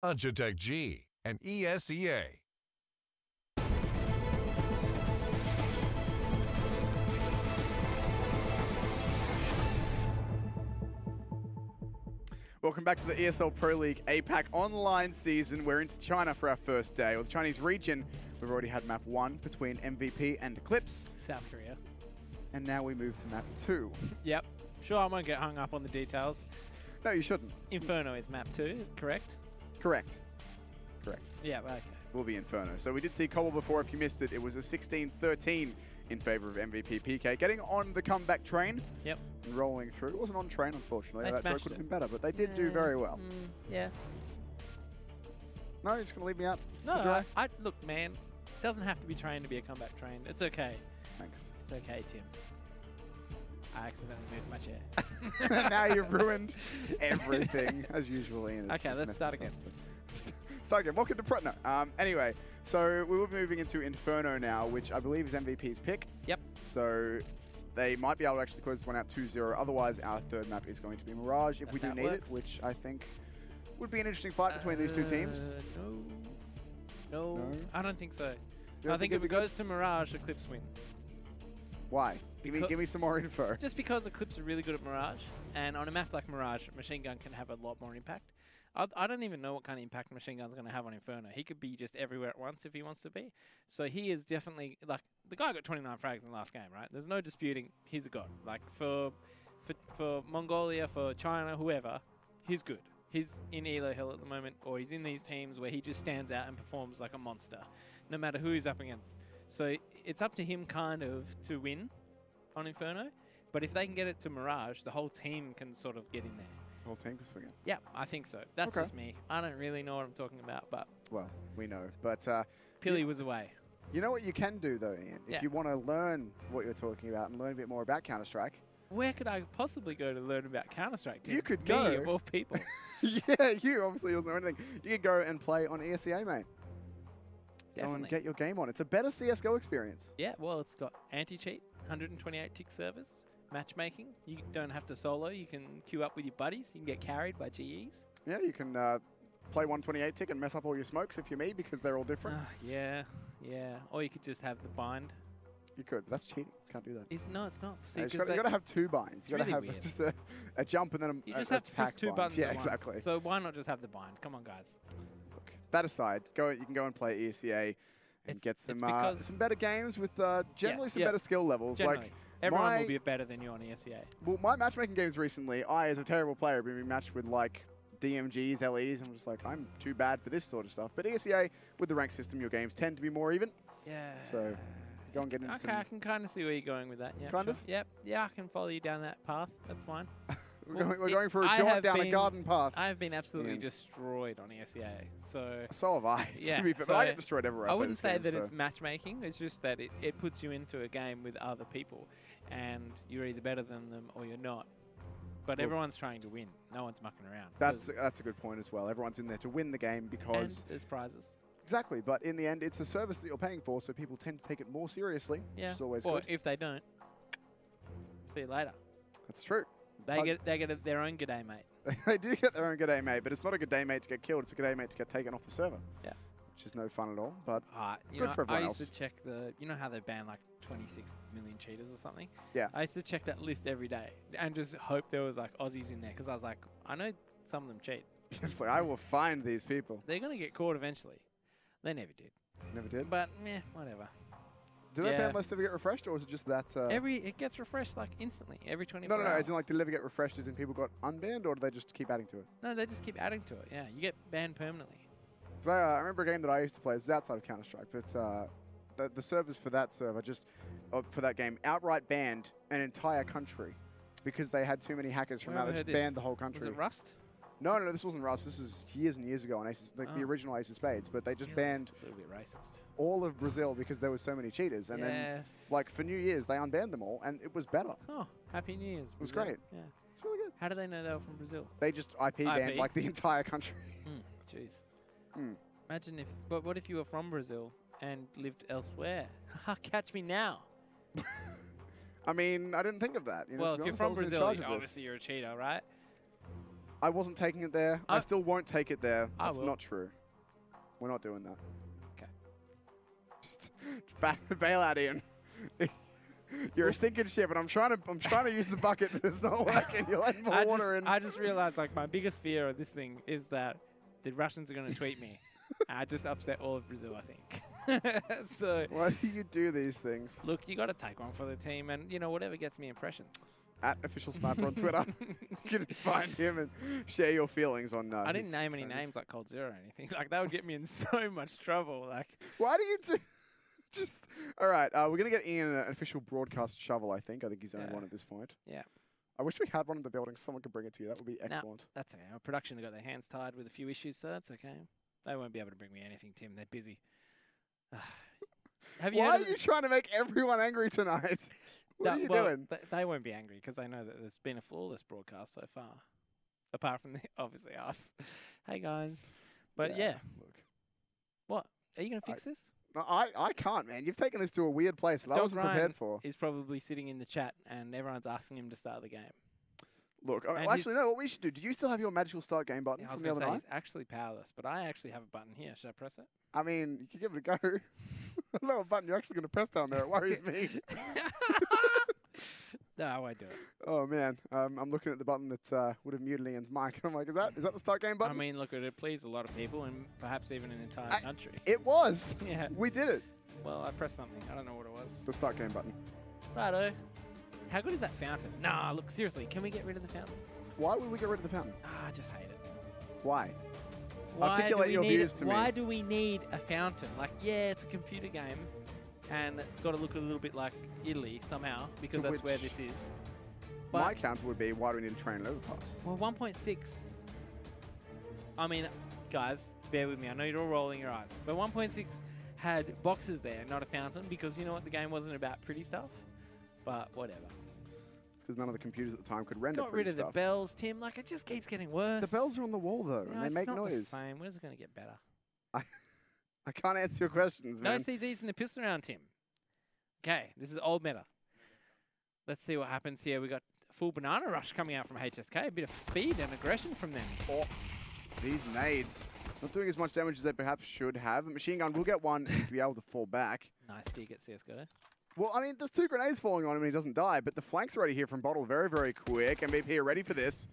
Logitech G and ESEA. Welcome back to the ESL Pro League APAC online season. We're into China for our first day. With the Chinese region, we've already had map 1 between MVP and Eclipse. South Korea. And now we move to map 2. Yep. Sure, I won't get hung up on the details. No, you shouldn't. Inferno is map 2, correct? Correct. Correct. Yeah, okay. Will be Inferno. So we did see Cobble before. If you missed it, it was a 16-13 in favor of MVP.PK. Getting on the comeback train. Yep. And rolling through. It wasn't on train, unfortunately. They that joke smashed would have it. been better, but they did do very well. Yeah. No, you're just going to leave me out No, to dry? look, man, it doesn't have to be trained to be a comeback train. It's okay. Thanks. It's okay, Tim. I accidentally moved my chair. Now you've ruined everything, as usual, Ian. Okay, let's start again. Start again. Welcome to Pro. No. Anyway, so we will be moving into Inferno now, which I believe is MVP's pick. Yep. So they might be able to actually close this one out 2-0. Otherwise, our third map is going to be Mirage if we do need it, which I think would be an interesting fight between these two teams. No, I don't think so. You I don't think if it goes to Mirage, Eclipse win. Why? Give me some more info. Just because Eclipse are really good at Mirage, and on a map like Mirage, Machine Gun can have a lot more impact. I don't even know what kind of impact Machine Gun's going to have on Inferno. He could be just everywhere at once if he wants to be. So he is definitely, like, the guy got 29 frags in the last game, right? There's no disputing he's a god. Like, for Mongolia, for China, whoever, he's good. He's in Elo Hill at the moment, or he's in these teams where he just stands out and performs like a monster, no matter who he's up against. So it's up to him kind of to win on Inferno, but if they can get it to Mirage, the whole team can sort of get in there. Whole team can swing it. Yeah, I think so. That's just me. I don't really know what I'm talking about, but... Well, we know. But Pilly was away. You know what you can do, though, Ian? If you want to learn what you're talking about and learn a bit more about Counter-Strike. Where could I possibly go to learn about Counter-Strike? You could go. go. Me, of all people. Yeah, you obviously don't know anything. You could go and play on ESEA, mate. Definitely. Go and get your game on. It's a better CSGO experience. Yeah, well, it's got anti-cheat, 128 tick servers, matchmaking. You don't have to solo. You can queue up with your buddies. You can get carried by GEs. Yeah, you can play 128 tick and mess up all your smokes if you're me because they're all different. Yeah. Or you could just have the bind. You could. That's cheating. Can't do that. No, it's not. See, you got to have 2 binds. You got to have just a jump and then you just have to press 2 buttons Yeah, at once. exactly. So why not just have the bind? Come on, guys. Look, that aside, you can go and play ESEA and get some better games with generally some better skill levels. Generally. Like everyone will be better than you on ESEA. Well, my matchmaking games recently, I, as a terrible player, have been matched with like DMGs, LEs. I'm just like, I'm too bad for this sort of stuff. But ESEA, with the rank system, your games tend to be more even. Yeah. So go and get into I can kind of see where you're going with that. Yeah, kind of? Yep. Yeah, I can follow you down that path. That's fine. We're going for a jaunt down a garden path. I have been absolutely destroyed on ESEA. So have I, to be fair. So but I get destroyed everywhere. I wouldn't say that it's matchmaking. It's just that it puts you into a game with other people. And you're either better than them or you're not. But everyone's trying to win. No one's mucking around. That's a good point as well. Everyone's in there to win the game because... And there's prizes. Exactly, but in the end, it's a service that you're paying for, so people tend to take it more seriously, which is always good. Or if they don't, see you later. That's true. They get their own g'day, mate. They do get their own g'day, mate, but it's not a g'day, mate, to get killed. It's a g'day, mate, to get taken off the server. Yeah. Which is no fun at all, but good for everyone else. I used to check you know how they ban like 26 million cheaters or something? Yeah. I used to check that list every day and just hope there was like Aussies in there because I was like, I know some of them cheat. It's like, I will find these people. They're going to get caught eventually. They never did. Never did? But, meh, whatever. Do they ban list ever get refreshed, or is it just that... it gets refreshed like instantly, every 24 hours. No, as in like, did it ever get refreshed as in people got unbanned, or do they just keep adding to it? No, they just keep adding to it, yeah. You get banned permanently. So I remember a game that I used to play, this is outside of Counter-Strike, but the servers for that server for that game, outright banned an entire country because they had too many hackers from out. They just banned the whole country. Was it Rust? No, this wasn't Rust. This is years and years ago on Aces, like the original Ace of Spades. But they just banned a little bit racist. All of Brazil because there were so many cheaters. And then, like, for New Year's, they unbanned them all, and it was better. Oh, Happy New Year's. It was great. Yeah. It's really good. How do they know they were from Brazil? They just IP banned, like, the entire country. Jeez. Imagine but what if you were from Brazil and lived elsewhere? Catch me now. I mean, I didn't think of that. You know, well, if you're from Brazil, obviously you're a cheater, right? I wasn't taking it there. I still won't take it there. I That's will. not true. We're not doing that. Okay. Just bail out, Ian. You're a stinking ship, and I'm trying to use the bucket, but it's not working. You're letting more water in. I just realized, like, my biggest fear of this thing is that the Russians are going to tweet me. I just upset all of Brazil, I think. So why do you do these things? look, you got to take one for the team, and you know, whatever gets me impressions. At Official Sniper on Twitter. You can find him and share your feelings on. I didn't name any names like Cold Zero or anything. Like, that would get me in so much trouble. Like, why do you do? Just all right. We're gonna get Ian an official broadcast shovel. I think he's the only one at this point. Yeah. I wish we had one in the building. Someone could bring it to you. That would be excellent. No, that's okay. Our production have got their hands tied with a few issues, so that's okay. They won't be able to bring me anything, Tim. They're busy. Why are you trying to make everyone angry tonight? What are you doing? They won't be angry because they know that there's been a flawless broadcast so far. Apart from obviously us. Hey, guys. But yeah. Look. What? Are you going to fix this? No, I can't, man. You've taken this to a weird place that I wasn't prepared for. He's probably sitting in the chat and everyone's asking him to start the game. Look, actually, no, what we should do, do you still have your magical start game button I was from the other night? he's actually powerless, but I actually have a button here. Should I press it? I mean, you can give it a go. I don't know what button you're actually going to press down there. It worries me. No, I won't do it. Oh, man. I'm looking at the button that would have muted Ian's mic. I'm like, is that the start game button? I mean, look, it pleased a lot of people and perhaps even an entire country. It was. Yeah. We did it. Well, I pressed something. I don't know what it was. The start game button. Righto. How good is that fountain? Nah, look, seriously, can we get rid of the fountain? Why would we get rid of the fountain? I just hate it. Why? Why Articulate your views to me. Why do we need a fountain? Like, yeah, it's a computer game, and it's got to look a little bit like Italy somehow, because that's where this is. But my counter would be, why do we need a train and overpass? Well, 1.6. I mean, guys, bear with me. I know you're all rolling your eyes. But 1.6 had boxes there, not a fountain, because you know what? The game wasn't about pretty stuff. But whatever. It's because none of the computers at the time could render Got rid of the bells, Tim. Like, it just keeps getting worse. The bells are on the wall, though, and they make noise. It's not the same. Where's it going to get better? I can't answer your questions, man. No CZs in the pistol round, Tim. Okay, this is old meta. Let's see what happens here. We got full banana rush coming out from HSK. A bit of speed and aggression from them. Oh, these nades. Not doing as much damage as they perhaps should have. The machine gun will get one to be able to fall back. Nice dig at CSGO. Well, I mean, there's 2 grenades falling on him and he doesn't die, but the flank's already here from Bottle very, very quick. MVP are ready for this.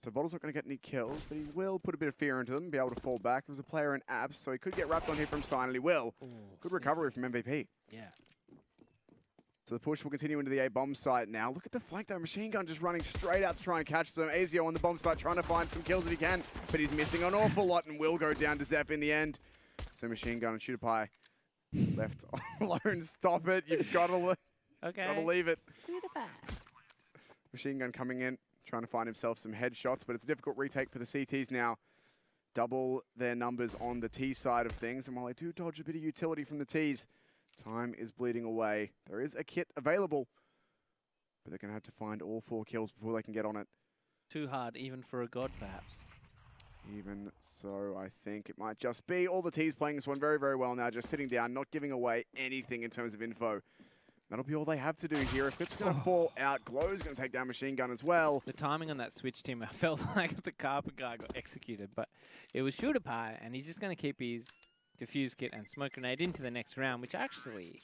So Bottle's not going to get any kills, but he will put a bit of fear into them, be able to fall back. There was a player in abs, so he could get wrapped on here from Stein, and he will. Ooh, good recovery from MVP. Yeah. So the push will continue into the A bomb site now. Look at the flank though. Machine gun just running straight out to try and catch them. Azio on the bomb site trying to find some kills if he can, but he's missing an awful lot and will go down to Zeph in the end. So Machine gun and Shooter Pie left alone. Stop it. You've got to leave it. Shooter Pie. Machine gun coming in, trying to find himself some headshots, but it's a difficult retake for the CTs now. Double their numbers on the T side of things, and while they do dodge a bit of utility from the Ts, time is bleeding away. There is a kit available, but they're going to have to find all 4 kills before they can get on it. Too hard, even for a god, perhaps. Even so, I think it might just be. All the Ts playing this one very, very well now, just sitting down, not giving away anything in terms of info. That'll be all they have to do here. Eclipse going to fall out. Glow's going to take down Machine Gun as well. The timing on that switch, Tim, I felt like the carpet guy got executed, but it was Shooter Pie, and he's just going to keep his defuse kit and smoke grenade into the next round, which actually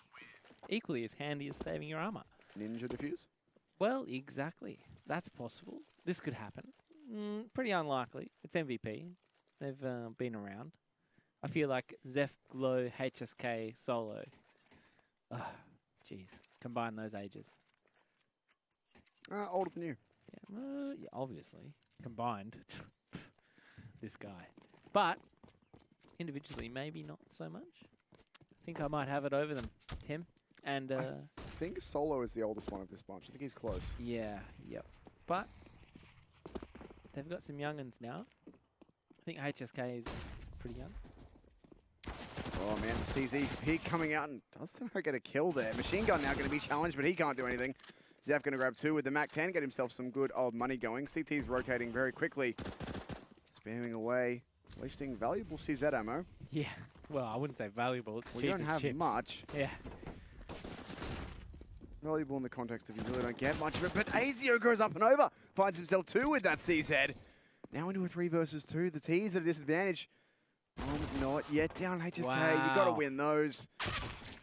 equally as handy as saving your armor. Ninja defuse? Well, exactly. That's possible. This could happen. Pretty unlikely. It's MVP. They've been around. I feel like Zeph, Glow, HSK, Solo. Jeez. Combine those ages. Older than you. Yeah, yeah, obviously. Combined. This guy. But individually, maybe not so much. I think I might have it over them, Tim. And I think Solo is the oldest one of this bunch. I think he's close. Yeah, yep. But they've got some young'uns now. I think HSK is pretty young. Oh man, the CZ peak coming out and does somehow get a kill there. Machine Gun now going to be challenged, but he can't do anything. Zeph going to grab 2 with the Mac-10, get himself some good old money going. CT's rotating very quickly. Spamming away, wasting valuable CZ ammo. Yeah, well, I wouldn't say valuable. It's cheap you don't as have chips. much. Yeah. Valuable in the context of you really don't get much of it, but Azio goes up and over, finds himself 2 with that CZ. Now into a 3 versus 2. The T's at a disadvantage. Not yet down HSK. Wow. You got to win those.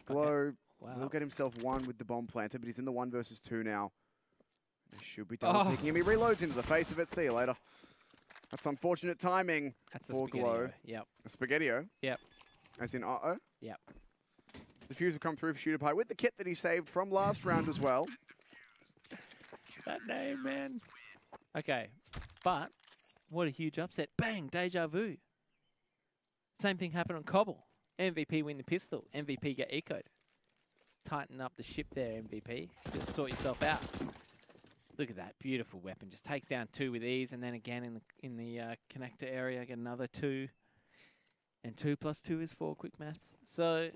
Glow Okay. Wow. will get himself 1 with the bomb planted, but he's in the 1 versus 2 now. He should be done with picking him. He reloads into the face of it. See you later. That's unfortunate timing. That's a for Glow. Yep. A Spaghetti-O? Yep. As in uh-oh? Yep. The fuse will come through for Shooter Pie with the kit that he saved from last round as well. That name, man. Okay. But what a huge upset. Bang! Deja vu. Same thing happened on Cobble. MVP win the pistol. MVP get ecoed. Tighten up the ship there, MVP. Just sort yourself out. Look at that beautiful weapon. Just takes down 2 with ease, and then again in the connector area, get another 2. And 2 plus 2 is 4. Quick maths. So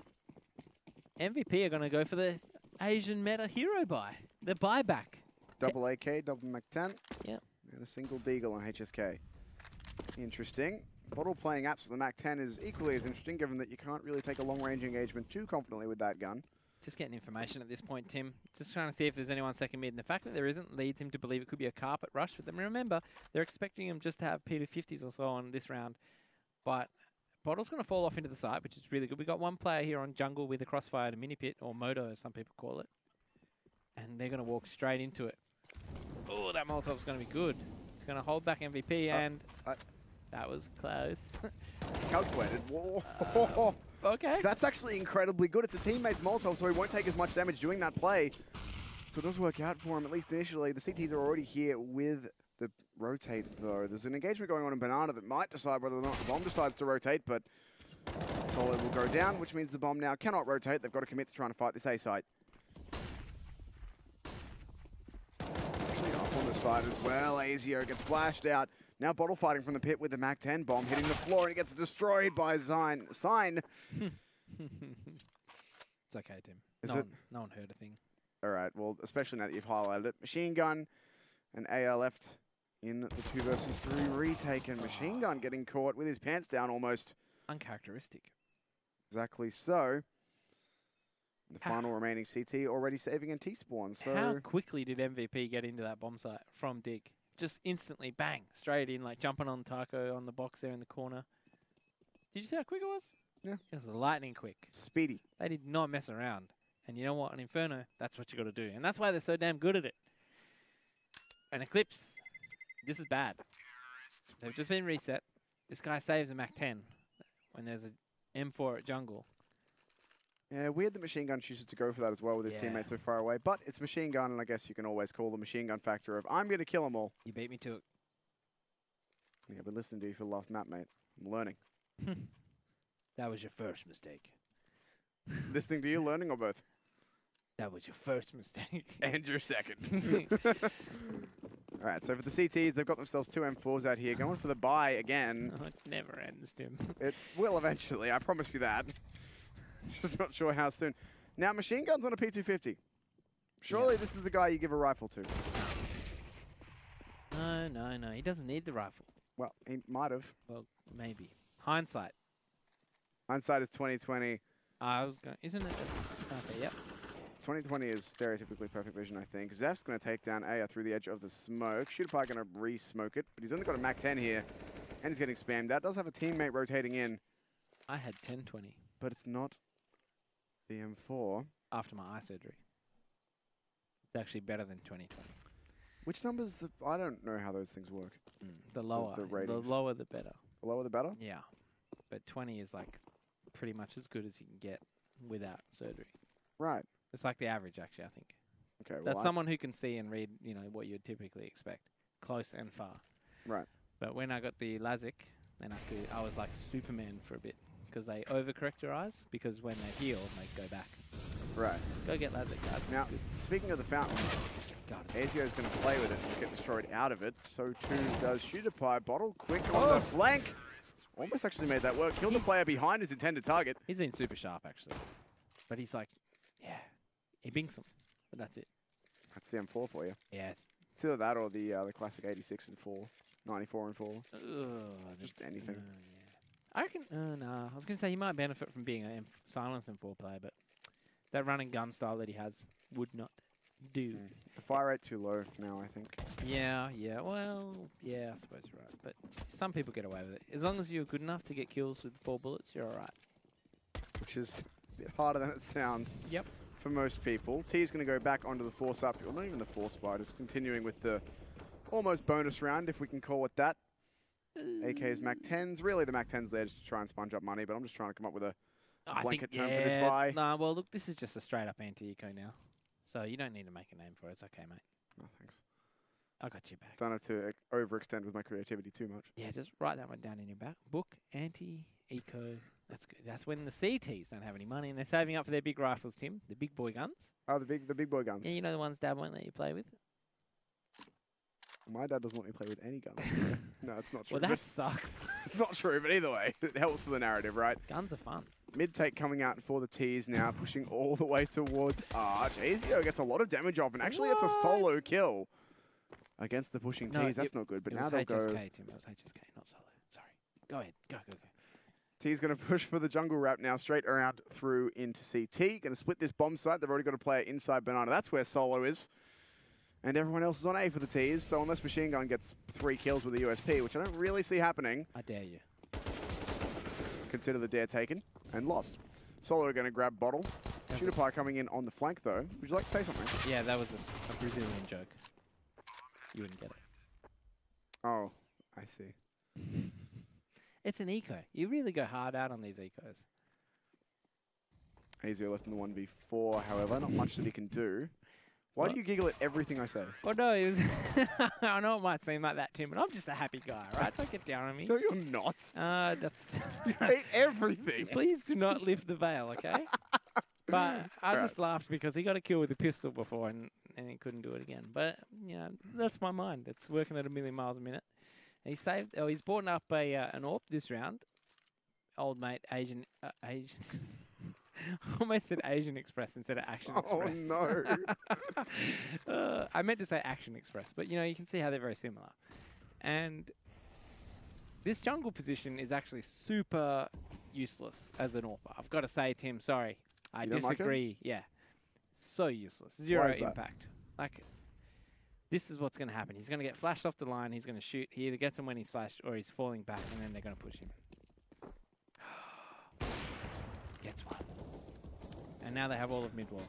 MVP are going to go for the Asian meta hero buy. The buyback. Double AK, double Mac-10. Yep. And a single Beagle on HSK. Interesting. Bottle playing apps with the Mac-10 is equally as interesting, given that you can't really take a long-range engagement too confidently with that gun. Just getting information at this point, Tim. Just trying to see if there's anyone second mid. And the fact that there isn't leads him to believe it could be a carpet rush with them. Remember, they're expecting him just to have P250s or so on this round. But Bottle's going to fall off into the side, which is really good. We got 1 player here on jungle with a crossfire to mini pit, or moto as some people call it. And they're going to walk straight into it. Oh, that Molotov's going to be good. It's going to hold back MVP, and that was close. Calculated. Whoa. Okay. That's actually incredibly good. It's a teammate's Molotov, so he won't take as much damage doing that play. So it does work out for him, at least initially. The CTs are already here with the rotate, though. There's an engagement going on in Banana that might decide whether or not the bomb decides to rotate, but Solid will go down, which means the bomb now cannot rotate. They've got to commit to trying to fight this A site. Actually up on the side as well. Azio gets flashed out. Now Bottle fighting from the pit with the Mac-10 bomb, hitting the floor, and he gets destroyed by Sign. It's okay, Tim. No one heard a thing. All right, well, especially now that you've highlighted it. Machine Gun and AR left in the 2 versus 3 retake, and Machine Gun getting caught with his pants down almost. Uncharacteristic. Exactly so. The final remaining CT already saving in T-spawn. So how quickly did MVP get into that bomb site from Dig? Just instantly, bang, straight in, like jumping on Taco on the box there in the corner. Did you see how quick it was? Yeah. It was lightning quick. Speedy. They did not mess around. And you know what? On Inferno, that's what you got to do. And that's why they're so damn good at it. And Eclipse, this is bad. They've just been reset. This guy saves a Mac-10 when there's an M4 at jungle. Yeah, weird that Machine Gun chooses to go for that as well with his teammates so far away. But it's Machine Gun, and I guess you can always call the Machine Gun factor of, I'm going to kill them all. You beat me to it. Yeah, I've been listening to you for the last map, mate. I'm learning. That was your first mistake. Listening to you, learning, or both? That was your first mistake. And your second. All right, so for the CTs, they've got themselves 2 M4s out here. Going for the buy again. Oh, it never ends, Tim. It will eventually, I promise you that. Just not sure how soon. Now, Machine Gun's on a P250. Surely this is the guy you give a rifle to. No. He doesn't need the rifle. Well, he might have. Well, maybe. Hindsight. Hindsight is 20/20. I was going. Isn't it? Okay. Yep. 20/20 is stereotypically perfect vision, I think. Zeph's going to take down Aya through the edge of the smoke. Shooter Pie going to re-smoke it, but he's only got a Mac-10 here, and he's getting spammed. That does have a teammate rotating in. I had 10/20. But it's not the M4. After my eye surgery. It's actually better than 20/20. Which number's the... I don't know how those things work. The lower. The lower, the better. The lower, the better? Yeah. But 20 is like pretty much as good as you can get without surgery. Right. It's like the average, actually, I think. Okay. Well, That's someone who can see and read, you know, what you'd typically expect, close and far. Right. But when I got the LASIK, then I was like Superman for a bit because they overcorrect your eyes because when they heal, they go back. Right. Go get LASIK, guys. Now, speaking of the fountain, Azio's going to play with it and get destroyed out of it. So too does Shooter Pie. Bottle quick on the flank. Almost actually made that work. Killed the player behind his intended target. He's been super sharp, actually. But he's like, yeah, he binks him. But that's it. That's the M4 for you. Yes. It's either that or the classic 86 and 4, 94 and 4. Just anything. Yeah. I reckon, no, I was going to say he might benefit from being a silence M4 player, but that run and gun style that he has would not do. The fire rate too low now, I think. Yeah, well, yeah, I suppose you're right. But some people get away with it. As long as you're good enough to get kills with 4 bullets, you're all right. Which is a bit harder than it sounds. Yep. For most people. T is going to go back onto the force up. Well, not even the force bar, just continuing with the almost bonus round, if we can call it that. AK's Mac 10s. Really, the Mac 10's there just to try and sponge up money, but I'm just trying to come up with a blanket term for this buy. Nah, well, look, this is just a straight up anti-eco now. So you don't need to make a name for it. It's okay, mate. Oh, thanks. I got your back. Don't have to overextend with my creativity too much. Yeah, just write that one down in your back. Book, anti-eco. That's good. That's when the CTs don't have any money and they're saving up for their big rifles, Tim. The big boy guns. Oh, the big boy guns. Yeah, you know the ones Dad won't let you play with? My dad doesn't let me play with any guns. No, it's not true. Well, that sucks. It's not true, but either way, it helps for the narrative, right? Guns are fun. Mid-take coming out for the T's now, pushing all the way towards Arch. Ezio gets a lot of damage off, and actually it's a solo kill against the pushing T's. That's not good, but now they'll go... It was HSK, Tim. It was HSK, not solo. Sorry. Go ahead. Go. T's going to push for the jungle wrap now, straight around through into CT. Going to split this bomb site. They've already got a player inside Banana. That's where Solo is. And everyone else is on A for the T's, so unless Machine Gun gets 3 kills with a USP, which I don't really see happening. I dare you. Consider the dare taken and lost. Solo are going to grab Bottle. Shooter Pie coming in on the flank, though. Would you like to say something? Yeah, that was a Brazilian joke. You wouldn't get it. Oh, I see. It's an eco. You really go hard out on these ecos. Ezio left in the 1v4, however. Not much that he can do. Why do you giggle at everything I say? Well, no, it was... I know it might seem like that, Tim, but I'm just a happy guy, right? Don't get down on me. No, you're not. That's... You hate everything. Please do not lift the veil, okay? But I just laughed because he got a kill with a pistol before and he couldn't do it again. But, you know, that's my mind. It's working at 1,000,000 miles a minute. He saved... Oh, he's bought up an AWP this round. Old mate, Asian... I almost said Asian Express instead of Action Express. Oh, no. I meant to say Action Express, but, you know, you can see how they're very similar. And this jungle position is actually super useless as an AWPer. I've got to say, Tim, sorry. I disagree. Like yeah. So useless. Zero impact. Like, this is what's going to happen. He's going to get flashed off the line. He's going to shoot. He either gets him when he's flashed or he's falling back, and then they're going to push him. Gets one. And now they have all of mid-wall.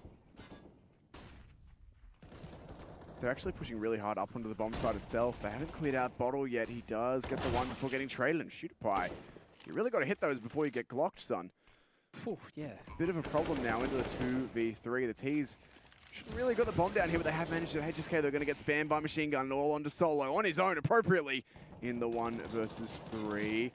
They're actually pushing really hard up onto the bomb site itself. They haven't cleared out Bottle yet. He does get the one before getting traded and Shooter Pie. You really got to hit those before you get glocked, son. Ooh, yeah. Bit of a problem now into the 2v3. The T's should really got the bomb down here, but they have managed to HSK. They're going to get spammed by Machine Gun all onto Solo on his own appropriately in the 1 versus 3.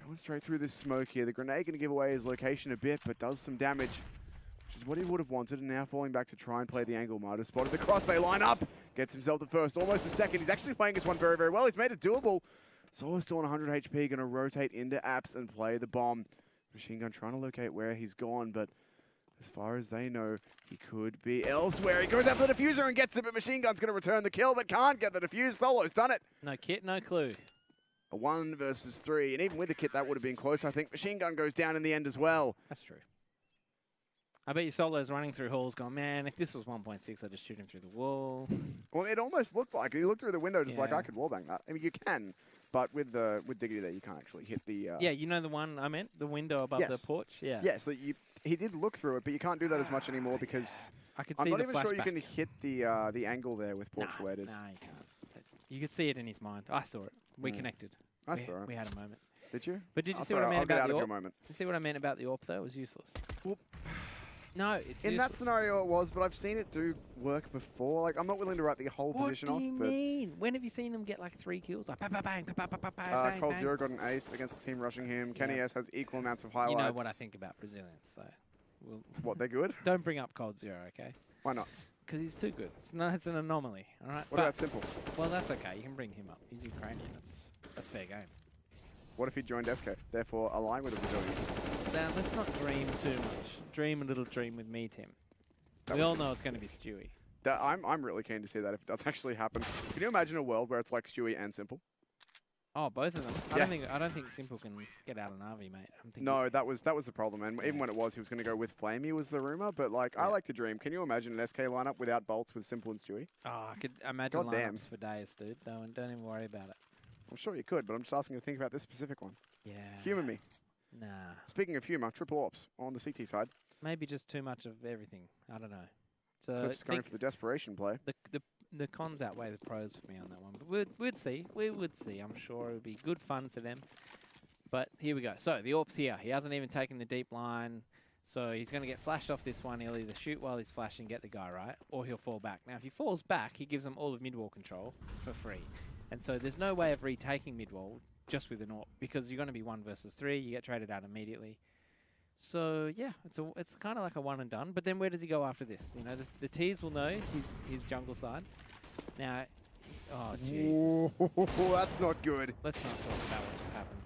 Going straight through this smoke here. The grenade going to give away his location a bit, but does some damage, which is what he would have wanted. And now falling back to try and play the angle. Martyr spotted the cross. They line up. Gets himself the first, almost the second. He's actually playing this one very, very well. He's made it doable. Solo's still on 100 HP. Going to rotate into apps and play the bomb. Machine Gun trying to locate where he's gone, but as far as they know, he could be elsewhere. He goes after the diffuser and gets it, but Machine Gun's going to return the kill, but can't get the defuse. Solo's done it. No kit, no clue. A 1 versus 3, and even with the kit, that would have been close, I think. Machine Gun goes down in the end as well. That's true. I bet you Solo's running through halls going, man, if this was 1.6, I'd just shoot him through the wall. Well, it almost looked like it. You looked through the window just like, I could wallbang that. I mean, you can, but with Diggity there, you can't actually hit the... yeah, you know the one I meant? The window above the porch? Yeah. Yeah, so he did look through it, but you can't do that as much anymore because... I could see I'm not the even flashback. sure you can hit the angle there with porch the way it is. No, you can't. You could see it in his mind. I saw it. We connected. I saw it. We had a moment. Did you? But did you see what I meant about the AWP? Moment. Did you see what I meant about the AWP, though? It was useless. Well, no, it's in that scenario it was, but I've seen it do work before. Like, I'm not willing to write the whole position off. What do you mean? When have you seen them get like 3 kills? Like, bang, bang, bang, bang, bang, bang, Cold Zero got an ace against the team rushing him. Kenny S has equal amounts of highlights. You know what I think about Brazilians, so... What, they're good? Don't bring up Cold Zero, okay? Why not? Because he's too good. It's an anomaly, all right? What about Simple? Well, that's okay. You can bring him up. He's Ukrainian. That's fair game. What if he joined SK, therefore align with the Brazilians? Now, let's not dream too much. Dream a little dream with me, Tim. We all know it's going to be Stewie. I'm really keen to see that if it does actually happen. Can you imagine a world where it's like Stewie and Simple? Oh, both of them. Yeah. I don't think Simple can get out of Na'Vi, mate. I'm thinking. No, that was the problem. And even when it was, he was going to go with Flamey was the rumor. But like, I like to dream. Can you imagine an SK lineup without Bolts with Simple and Stewie? Oh, I could imagine Goddamn. lineups for days, dude. Don't even worry about it. I'm sure you could, but I'm just asking you to think about this specific one. Yeah. Humour me. Nah. Speaking of humour, triple ops on the CT side. Maybe just too much of everything. I don't know. So Eclipse going for the desperation play. the cons outweigh the pros for me on that one. But we'd see. We would see. I'm sure it would be good fun for them. But here we go. So the AWP's here. He hasn't even taken the deep line. So he's going to get flashed off this one. He'll either shoot while he's flashing, get the guy right, or he'll fall back. Now, if he falls back, he gives them all of mid-wall control for free. And so there's no way of retaking mid-wall just with an AWP because you're going to be 1 versus 3. You get traded out immediately. So, yeah, it's kind of like a one and done. But then where does he go after this? You know, the T's will know his jungle side. Now, oh, Jesus. Ooh, that's not good. Let's not talk about what just happened.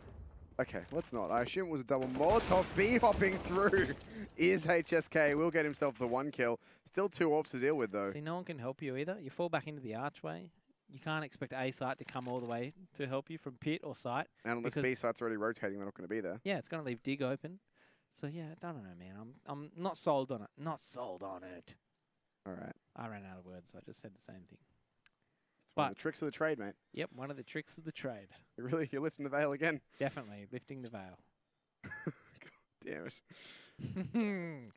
Okay, let's not. I assume it was a double Molotov. B-hopping through is HSK. Will get himself the 1 kill. Still 2 AWPs to deal with, though. See, no one can help you either. You fall back into the archway. You can't expect A site to come all the way to help you from pit or site. And unless B site's already rotating, they're not going to be there. Yeah, it's going to leave dig open. So, yeah, I don't know, man. I'm not sold on it. Not sold on it. All right. I ran out of words, so I just said the same thing. It's one of the tricks of the trade, mate. Yep, one of the tricks of the trade. You're lifting the veil again. Definitely, lifting the veil. God damn it.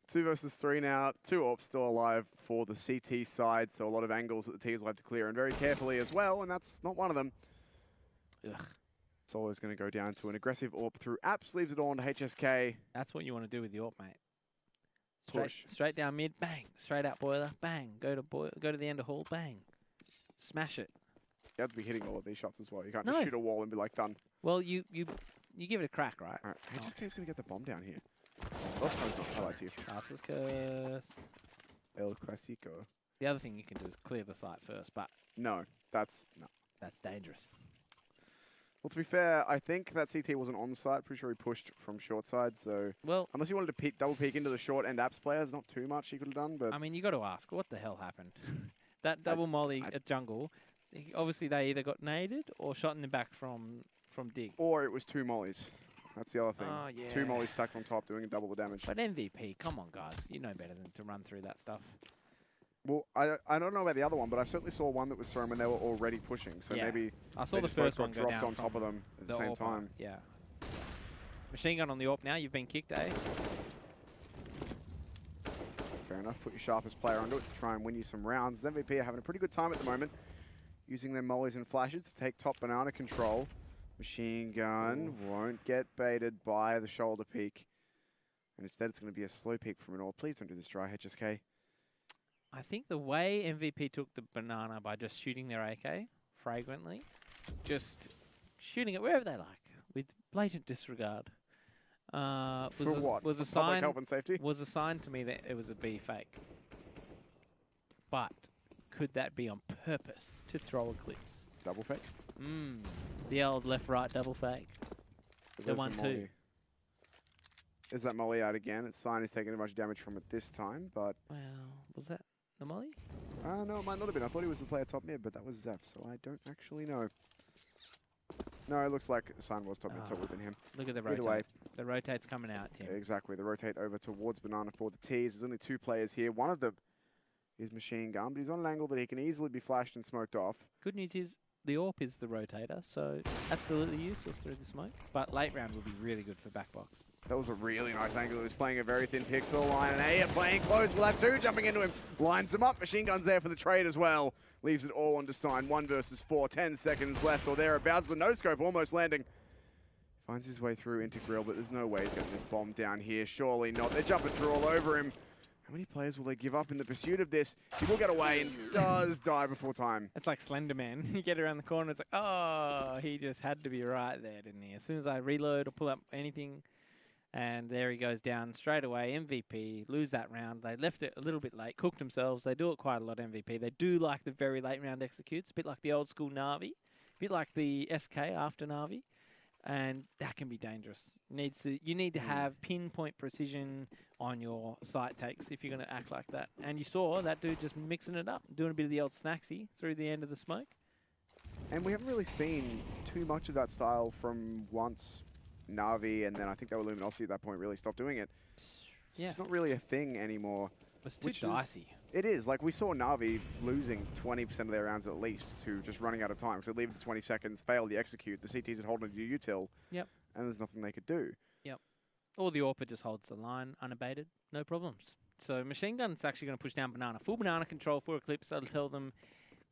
2 versus 3 now. 2 AWPs still alive for the CT side, so a lot of angles that the teams will have to clear, and very carefully as well, and that's not one of them. Ugh. Solo is going to go down to an aggressive AWP through Apps, leaves it on to HSK. That's what you want to do with the AWP, mate. Push. Straight down mid, bang. Straight out boiler, bang. Go to the end of hall, bang. Smash it. You have to be hitting all of these shots as well. You can't No. just shoot a wall and be like, done. Well, you give it a crack, right? All right, HSK is going to get the bomb down here. Oh, no, it's not. I lied to you. Passes curse. El Clasico. The other thing you can do is clear the site first, but No, that's dangerous. Well, to be fair, I think that CT wasn't on site. Pretty sure he pushed from short side, so Well, unless he wanted to double peek into the short end Apps players, not too much he could have done. But I mean, you got to ask, what the hell happened? That double molly at jungle, obviously they either got naded or shot in the back from dig. Or it was 2 mollies. That's the other thing. Oh, yeah. 2 mollies stacked on top, doing double the damage. But MVP, come on, guys. You know better than to run through that stuff. Well, I don't know about the other one, but I certainly saw one that was thrown when they were already pushing. So Yeah. maybe I saw they the just both first got one go dropped down on top of them at the same AWP. time. Yeah. Machine gun on the AWP now. You've been kicked, eh? Fair enough. Put your sharpest player onto it to try and win you some rounds. The MVP are having a pretty good time at the moment, using their mollies and flashes to take top banana control. Machine gun won't get baited by the shoulder peek. And instead it's going to be a slow peek from an AWP. Please don't do this dry, HSK. I think the way MVP took the banana by just shooting their AK fragrantly, just shooting it wherever they like with blatant disregard, For what? was a For public sign. health and safety? Was a sign to me that it was a B fake. But could that be on purpose to throw Eclipse? Double fake? The old left-right double fake. There's 1-2. molly. There's that molly out again. It's sign is taking much damage from it this time, but Well, was that the molly? no, it might not have been. I thought he was the player top mid, but that was Zeph, so I don't actually know. No, it looks like sign was top mid, so it would have been him. Look at the Either way. rotate. The rotate's coming out, Tim. Exactly. The rotate over towards banana for the T's. There's only 2 players here. One of them is machine gun, but he's on an angle that he can easily be flashed and smoked off. Good news is the AWP is the rotator, so absolutely useless through the smoke. But late round will be really good for backbox. That was a really nice angle. He was playing a very thin pixel line, and A are playing close. We'll have 2 jumping into him. Lines him up. Machine gun's there for the trade as well. Leaves it all on Stein. 1 versus 4. 10 seconds left or thereabouts. The no-scope almost landing. Finds his way through into Grill, but there's no way he's getting this bomb down here. Surely not. They're jumping through all over him. How many players will they give up in the pursuit of this? He will get away and does die before time. It's like Slender Man. You get around the corner, it's like, oh, he just had to be right there, didn't he? As soon as I reload or pull up anything, and there he goes down straight away. MVP, lose that round. They left it a little bit late, cooked themselves. They do it quite a lot, MVP. They do like the very late round executes, a bit like the old school Na'Vi, a bit like the SK after Na'Vi. And that can be dangerous. You need to have pinpoint precision on your site takes if you're going to act like that. And you saw that dude just mixing it up, doing a bit of the old snacksy through the end of the smoke. And we haven't really seen too much of that style from once Na'Vi, and then I think they were Luminosity at that point, really stopped doing it. It's not really a thing anymore. It's too dicey. It is. Like, we saw Na'Vi losing 20% of their rounds at least to just running out of time. So leave it to 20 seconds, fail the execute. The CTs had hold on to util. Yep. And there's nothing they could do. Yep. Or the AWPer just holds the line unabated. No problems. So Machine Gun's actually going to push down Banana. Full Banana control for Eclipse. That'll tell them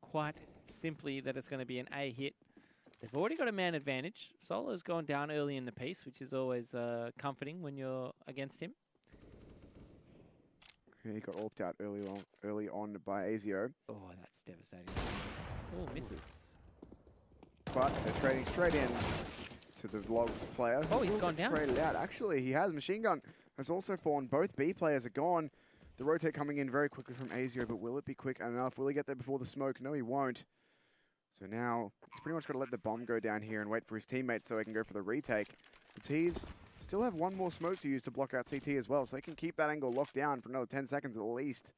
quite simply that it's going to be an A hit. They've already got a man advantage. Solo's gone down early in the piece, which is always comforting when you're against him. Yeah, he got AWPed out early on by Azio. Oh, that's devastating. Oh, misses. But they're trading straight in to the Logs player. Oh, he's gone down. Traded out. Actually, he has. Machine Gun has also fallen. Both B players are gone. The rotate coming in very quickly from Azio, but will it be quick enough? Will he get there before the smoke? No, he won't. So now he's pretty much got to let the bomb go down here and wait for his teammates so he can go for the retake. The T's still have one more smoke to use to block out CT as well, so they can keep that angle locked down for another 10 seconds at least.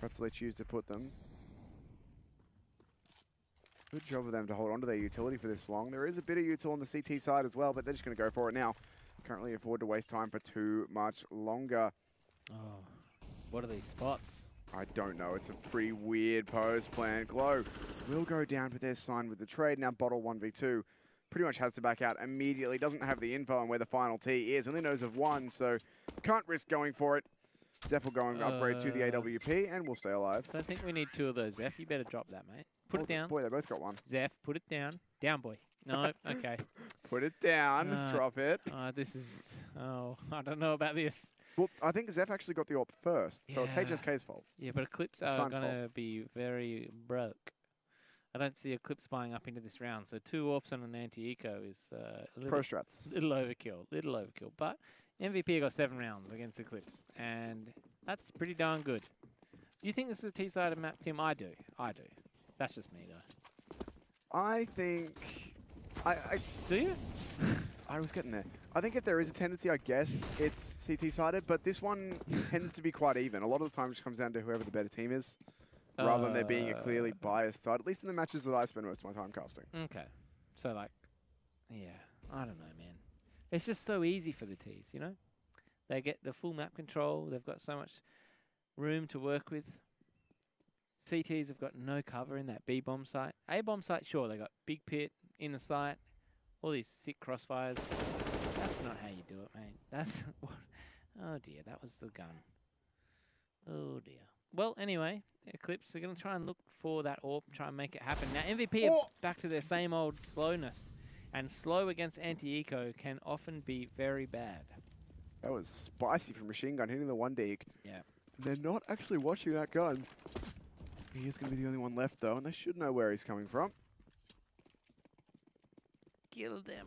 That's what they choose to put them. Good job of them to hold on to their utility for this long. There is a bit of util on the CT side as well, but they're just going to go for it now. Can't really afford to waste time for too much longer. Oh, what are these spots? I don't know. It's a pretty weird pose plan. Glow will go down, but they're signed with the trade. Now Bottle 1v2 pretty much has to back out immediately. Doesn't have the info on where the final T is. Only knows of one, so can't risk going for it. Zeph will go and upgrade to the AWP, and we'll stay alive. I think we need two of those, Zeph. You better drop that, mate. Put it down. Boy, they both got one. Zeph, put it down. Down, boy. No, okay. Put it down. Drop it. This is... Oh, I don't know about this. Well, I think Zeph actually got the AWP first, so it's HSK's fault. Yeah, but Eclipse are going to be very broke. I don't see Eclipse buying up into this round, so 2 AWPs on an anti-eco is a Pro strats. Little overkill. But MVP got 7 rounds against Eclipse, and that's pretty darn good. Do you think this is a T-sided map, Tim? I do. That's just me, though. I think... Do you? I was getting there. I think if there is a tendency, I guess it's CT-sided, but this one tends to be quite even. A lot of the time it just comes down to whoever the better team is, rather than there being a clearly biased side, at least in the matches that I spend most of my time casting. Okay. So, like, yeah, I don't know, man. It's just so easy for the Ts, you know? They get the full map control. They've got so much room to work with. CTs have got no cover in that B-bomb site. A-bomb site, sure, they got big pit in the site, all these sick crossfires. That's not how you do it, mate. That's what... Oh, dear, that was the gun. Oh, dear. Well, anyway, Eclipse are going to try and look for that AWP, try and make it happen. Now, MVP are back to their same old slowness. And slow against anti-eco can often be very bad. That was spicy from Machine Gun, hitting the 1-dig. Yeah. They're not actually watching that gun. He is going to be the only one left, though, and they should know where he's coming from. Kill them.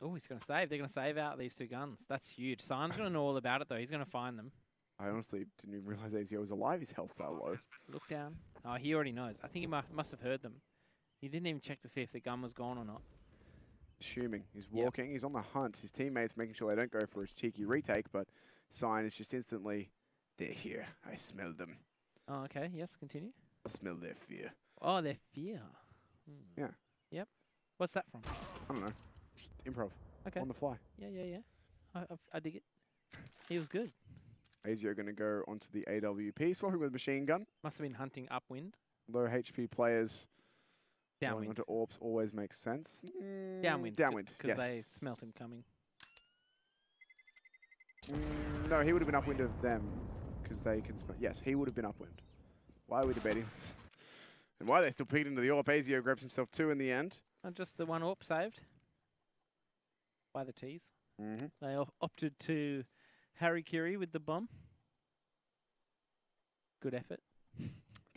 Oh, he's going to save. They're going to save out these 2 guns. That's huge. Sign's going to know all about it, though. He's going to find them. I honestly didn't even realize AZO was alive. His health's that low. Look down. Oh, he already knows. I think he must have heard them. He didn't even check to see if the gun was gone or not. Assuming. He's walking. Yep. He's on the hunt. His teammates making sure they don't go for his cheeky retake, but Sign is just instantly, they're here. I smell them. Oh, okay. Yes, continue. I smell their fear. Oh, their fear. Yeah. Yep. What's that from? I don't know. Just improv. Okay. On the fly. Yeah. I dig it. He was good. Azio going to go onto the AWP, swapping with Machine Gun. Must have been hunting upwind. Low HP players downwind. Onto AWPs always makes sense. Downwind. Downwind, Because they smelt him coming. No, he would have been upwind of them because they can smell. Yes, he would have been upwind. Why are we debating this? And why are they still peeked into the AWP? Azio grabs himself 2 in the end. And just the 1 AWP saved by the Ts. They opted to Harry Curie with the bomb. Good effort.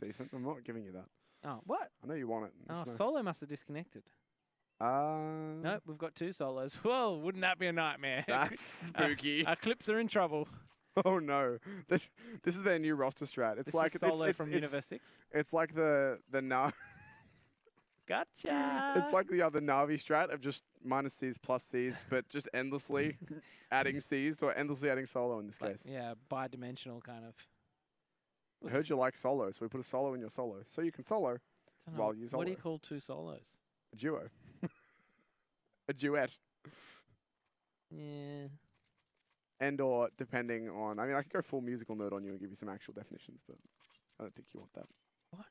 Decent. I'm not giving you that. Oh, what? I know you want it. Oh, Solo must have disconnected. No, we've got 2 solos. Whoa, wouldn't that be a nightmare? That's spooky. Eclipse are in trouble. Oh no, this is their new roster strat. It's this like is Solo from Universe 6. It's like the Gotcha. It's like the other Na'Vi strat of just minus Cs plus Cs, but just endlessly adding Cs or endlessly adding Solo in this case. Yeah, bi-dimensional kind of. I heard you like Solo, so we put a Solo in your Solo, so you can Solo. while you solo. What do you call two solos? A duo. A duet. Yeah. And or depending on, I mean, I could go full musical nerd on you and give you some actual definitions, but I don't think you want that. What?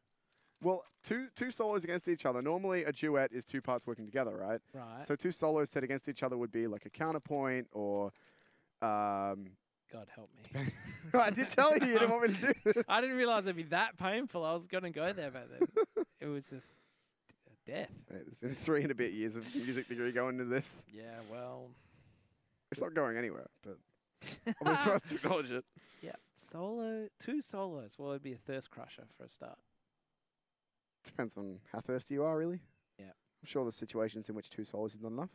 Well, two solos against each other. Normally, a duet is two parts working together, right? Right. So two solos set against each other would be like a counterpoint or. God help me. I did tell you didn't want me to do this. I didn't realize it'd be that painful. I was going to go there, but then it was just death. Yeah, there's been 3 and a bit years of music degree going into this. Yeah, well. It's not going anywhere, but I'll be the first to acknowledge it. Yeah, two solos. Well, it'd be a thirst crusher for a start. Depends on how thirsty you are, really. Yeah. I'm sure there's situations in which 2 solos is not enough.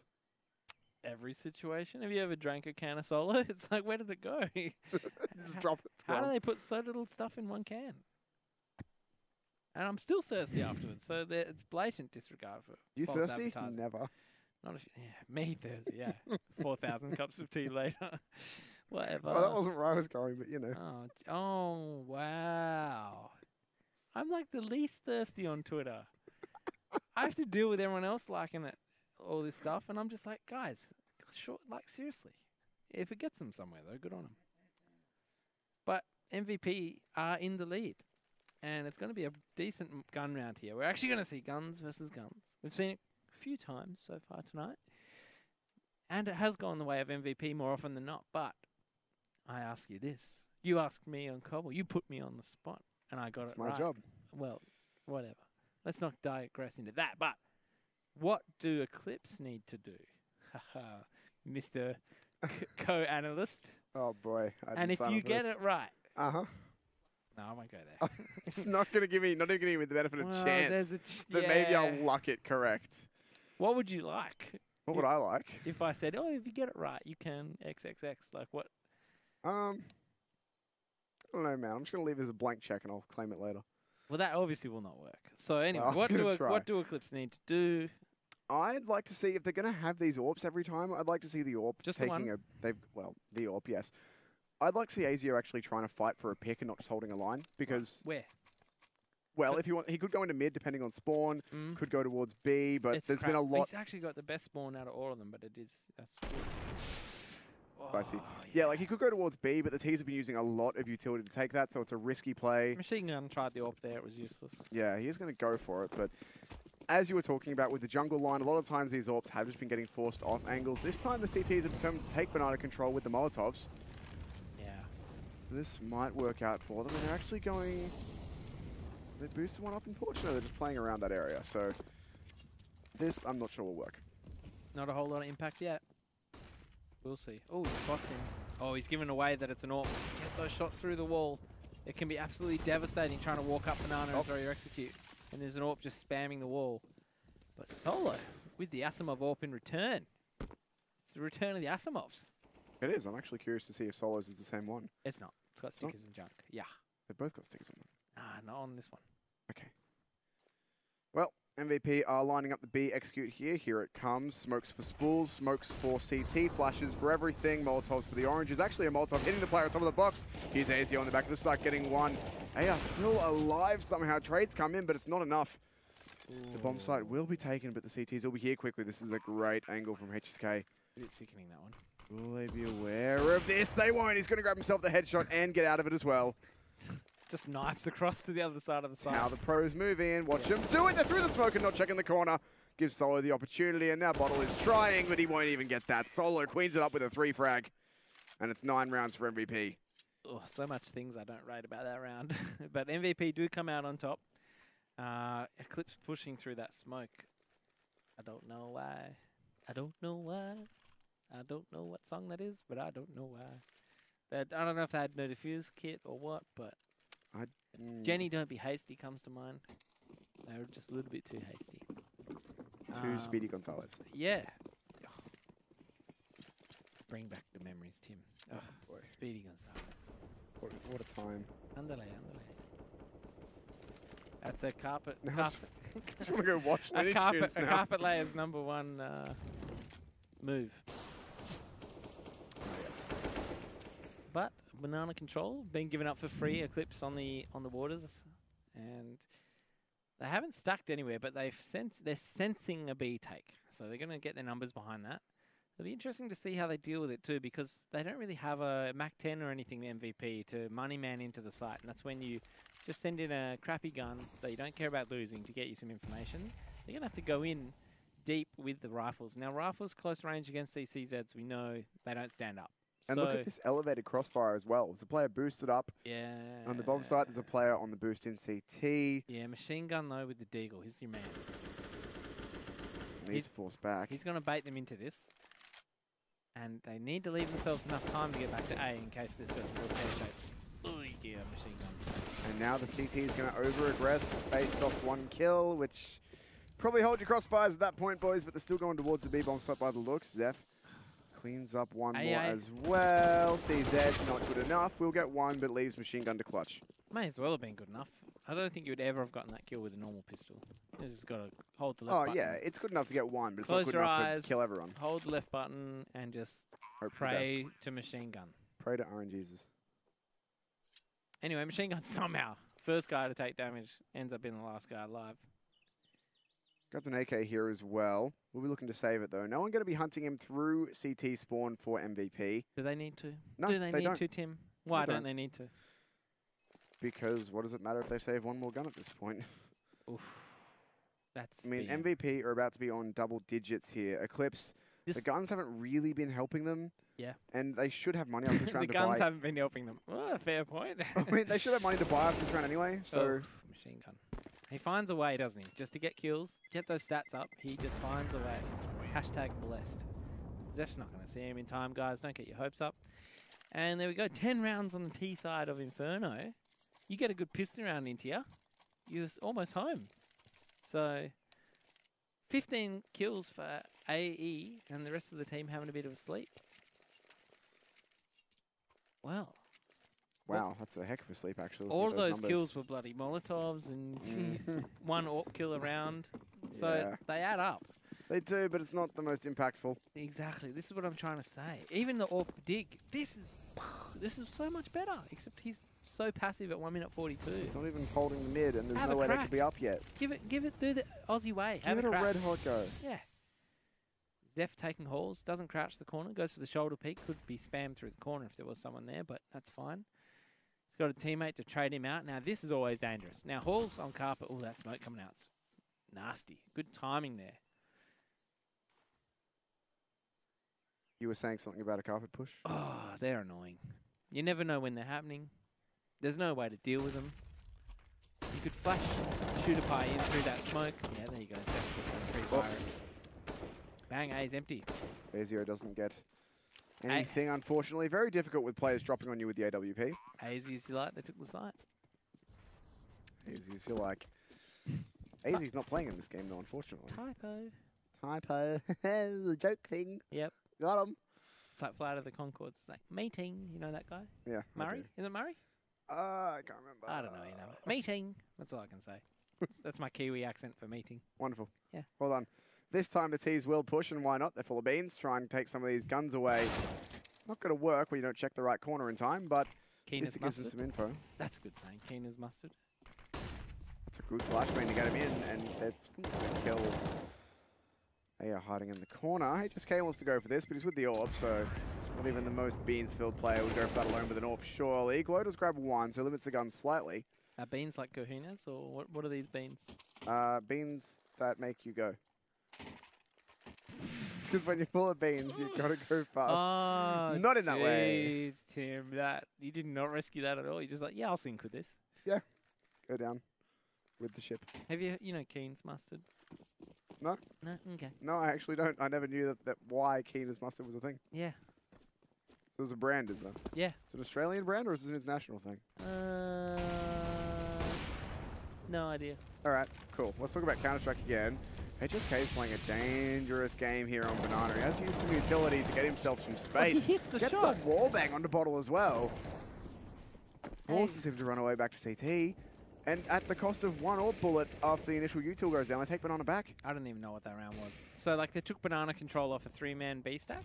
Every situation. Have you ever drank a can of solo? It's like, where did it go? Just drop it. How do they put so little stuff in one can? And I'm still thirsty afterwards, so it's blatant disregard for You false thirsty? advertising. Never. Not if me thirsty, yeah. 4,000 cups of tea later. Whatever. Well, that wasn't where I was going, but you know. Oh, wow. I'm like the least thirsty on Twitter. I have to deal with everyone else liking it, all this stuff, and I'm just like, guys, seriously. If it gets them somewhere, though, good on them. But MVP are in the lead, and it's going to be a decent gun round here. We're actually going to see guns versus guns. We've seen it a few times so far tonight, and it has gone the way of MVP more often than not. But I ask you this. You asked me on Cobble. You put me on the spot, and I got it right. It's my job. Well, whatever. Let's not digress into that. But what do Eclipse need to do? Mr. Co-analyst. Oh, boy. And if you get it right. Uh-huh. No, I won't go there. It's not going to give me, not even going to give me the benefit of Well, chance. But maybe I'll luck it correct. What would you like? What would I like? If I said, oh, if you get it right, you can XXX. Like what? I don't know, man. I'm just going to leave it as a blank check and I'll claim it later. Well, that obviously will not work. So anyway, Well, what do Eclipse need to do? I'd like to see if they're going to have these AWPs every time. I'd like to see the AWP Just taking the the AWP, yes. I'd like to see Azio actually trying to fight for a pick and not just holding a line because Where? Well, if you want, he could go into mid depending on spawn. Could go towards B, but there's been a lot. He's actually got the best spawn out of all of them, but that's. I see. Yeah, like he could go towards B, but the T's have been using a lot of utility to take that, so it's a risky play. Machine Gun tried the AWP there; it was useless. Yeah, he is going to go for it, but as you were talking about with the jungle line, a lot of times these AWPs have just been getting forced off angles. This time the CTs have determined to take banana control with the Molotovs. Yeah. This might work out for them, and they're actually going. They boosted one up in Porch. No, they're just playing around that area. So this, I'm not sure will work. Not a whole lot of impact yet. We'll see. Oh, he spots him. Oh, he's given away that it's an AWP. Get those shots through the wall. It can be absolutely devastating trying to walk up banana and throw your execute. And there's an AWP just spamming the wall. But Solo with the Asimov AWP in return. It's the return of the Asimovs. It is. I'm actually curious to see if Solos is the same one. It's not. It's got stickers and junk. Yeah. They've both got stickers on them. Ah, not on this one. Okay. Well, MVP are lining up the B execute here. Here it comes. Smokes for spools, smokes for CT, flashes for everything. Molotovs for the oranges. Actually, a Molotov hitting the player on top of the box. Here's Azio on the back of the start getting one. They are still alive somehow. Trades come in, but it's not enough. Ooh. The bomb site will be taken, but the CTs will be here quickly. This is a great angle from HSK. A bit sickening, that one. Will they be aware of this? They won't. He's going to grab himself the headshot and get out of it as well. Just knifes across to the other side of the site. How the pros move in. Watch them do it. They're through the smoke and not checking the corner. Gives Solo the opportunity, and now Bottle is trying, but he won't even get that. Solo queens it up with a 3 frag, and it's 9 rounds for MVP. Oh, so much things I don't rate about that round. But MVP do come out on top. Eclipse pushing through that smoke. I don't know why. I don't know why. I don't know what song that is, but I don't know why. I don't know if they had no diffuse kit or what, but Jenny, don't be hasty comes to mind. They were just a little bit too hasty. Too Speedy Gonzalez. Yeah. Bring back the memories, Tim. Oh, boy. Speedy Gonzalez. What a time. Andale. That's a carpet. Now carpet. I just want to go watch a carpet layer's #1 move. Oh, yes. But banana control being given up for free. Eclipse on the waters, and They haven't stacked anywhere, but they're sensing a B take. So they're going to get their numbers behind that. It'll be interesting to see how they deal with it too, because they don't really have a Mac 10 or anything MVP to money man into the site. And that's when you just send in a crappy gun that you don't care about losing to get you some information. You're going to have to go in deep with the rifles. Now, rifles close range against these CZs, we know they don't stand up. And look at this elevated crossfire as well. There's a player boosted up. Yeah. On the bomb site, there's a player on the boost in CT. Yeah, machine gun though with the Deagle. He's your man. He's forced back. He's going to bait them into this. And they need to leave themselves enough time to get back to A in case this goes real pear-shaped. Oh dear, machine gun. And now the CT is going to over-aggress based off 1 kill, which probably hold your crossfires at that point, boys, but they're still going towards the B-bomb site by the looks. Zeph cleans up 1 more as well. CZ, not good enough. We'll get 1, but leaves machine gun to clutch. May as well have been good enough. I don't think you would ever have gotten that kill with a normal pistol. You just got to hold the left button. Oh, yeah, it's good enough to get 1, but it's Close not good your enough eyes, to kill everyone. Hold the left button and just pray to machine gun. Pray to RNGesus. Anyway, machine gun somehow. First guy to take damage ends up being the last guy alive. Got an AK here as well. We'll be looking to save it, though. No one going to be hunting him through CT spawn for MVP. Do they need to? No, Do they need to, Tim? Why don't they need to? Because what does it matter if they save 1 more gun at this point? Oof. That's I mean, MVP are about to be on double digits here. Eclipse, the guns haven't really been helping them. Yeah. And they should have money off this round the to guns buy. haven't been helping them. Oh, fair point. I mean, they should have money to buy off this round anyway, so... Machine gun. He finds a way, doesn't he? Just to get kills, get those stats up, he just finds a way. Hashtag blessed. Zeph's not going to see him in time, guys. Don't get your hopes up. And there we go. 10 rounds on the T side of Inferno. You get a good piston round into you, you're almost home. So, 15 kills for AE and the rest of the team having a bit of a sleep. Wow. Wow, that's a heck of a sleep, actually. All of those kills were bloody Molotovs and 1 AWP kill around. So they add up. They do, but it's not the most impactful. Exactly. This is what I'm trying to say. Even the AWP dig, this is so much better, except he's so passive at 1 minute 42. He's not even holding the mid, and there's no way they could be up yet. Give it, do the Aussie way. Give it a red hot go. Yeah. Zeph taking hauls, doesn't crouch the corner, goes for the shoulder peek, could be spammed through the corner if there was someone there, but that's fine. He's got a teammate to trade him out. Now, this is always dangerous. Now, hauls on carpet. Oh, that smoke coming out's nasty. Good timing there. You were saying something about a carpet push? Oh, they're annoying. You never know when they're happening. There's no way to deal with them. You could flash shooter pie in through that smoke. Yeah, there you go. Zeph just went free fire. Bang, A's empty. Azio doesn't get anything, unfortunately. Very difficult with players dropping on you with the AWP. AZ, as you like, they took the site. AZ, as you like. AZ's not playing in this game, though, unfortunately. Typo. The joke thing. Yep. Got him. It's like Flight of the Conchords. It's like, meeting. You know that guy? Yeah. Murray? Is it Murray? I can't remember. I don't know. You know it. Meeting. That's all I can say. That's my Kiwi accent for meeting. Wonderful. Yeah. Well done. This time the T's will push, and why not? They're full of beans. Try and take some of these guns away. Not going to work when you don't check the right corner in time, but Keen at least it gives them some info. That's a good saying. Keen as mustard. That's a good flashbang to get him in, and they're still going to kill. They are hiding in the corner. HSK wants to go for this, but he's with the AWP, so not even the most beans-filled player would go for that alone with an AWP, surely. Glow does grab 1, so limits the gun slightly. Are beans like kahunas, or what are these beans? Beans that make you go. Because when you're full of beans, you've got to go fast. Oh, not in that way. Tim, you did not rescue that at all. You're just like, yeah, I'll sync with this. Yeah, go down with the ship. Have you know Keen's mustard? No. No? Okay. No, I actually don't. I never knew that why Keen as mustard was a thing. Yeah. So it's a brand, is it? Yeah. Is it an Australian brand or is it an international thing? No idea. All right, cool. Let's talk about Counter-Strike again. HSK is playing a dangerous game here on Banana. He has to use some utility to get himself some space. He hits the Gets shot. the wall bang on the bottle as well. Forces him to run away back to CT. And at the cost of 1 AWP bullet after the initial util goes down, they take Banana back. I don't even know what that round was. So, like, they took Banana control off a 3-man B stack,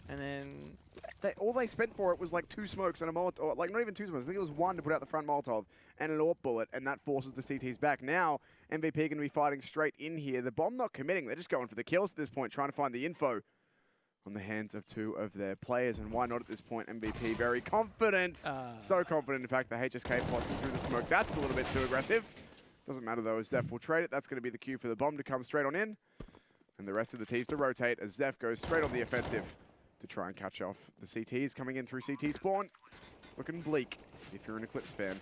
and then... All they spent for it was like 2 smokes and a Molotov. Like, not even 2 smokes. I think it was 1 to put out the front Molotov and an AWP bullet, and that forces the CTs back. Now, MVP going to be fighting straight in here. The bomb not committing. They're just going for the kills at this point, trying to find the info on the hands of 2 of their players. And why not at this point? MVP very confident. So confident, in fact, the HSK plots through the smoke. That's a little bit too aggressive. Doesn't matter, though, as Zeph will trade it. That's going to be the cue for the bomb to come straight on in. And the rest of the Ts to rotate as Zeph goes straight on the offensive to try and catch off the CTs coming in through CT spawn. It's looking bleak if you're an Eclipse fan.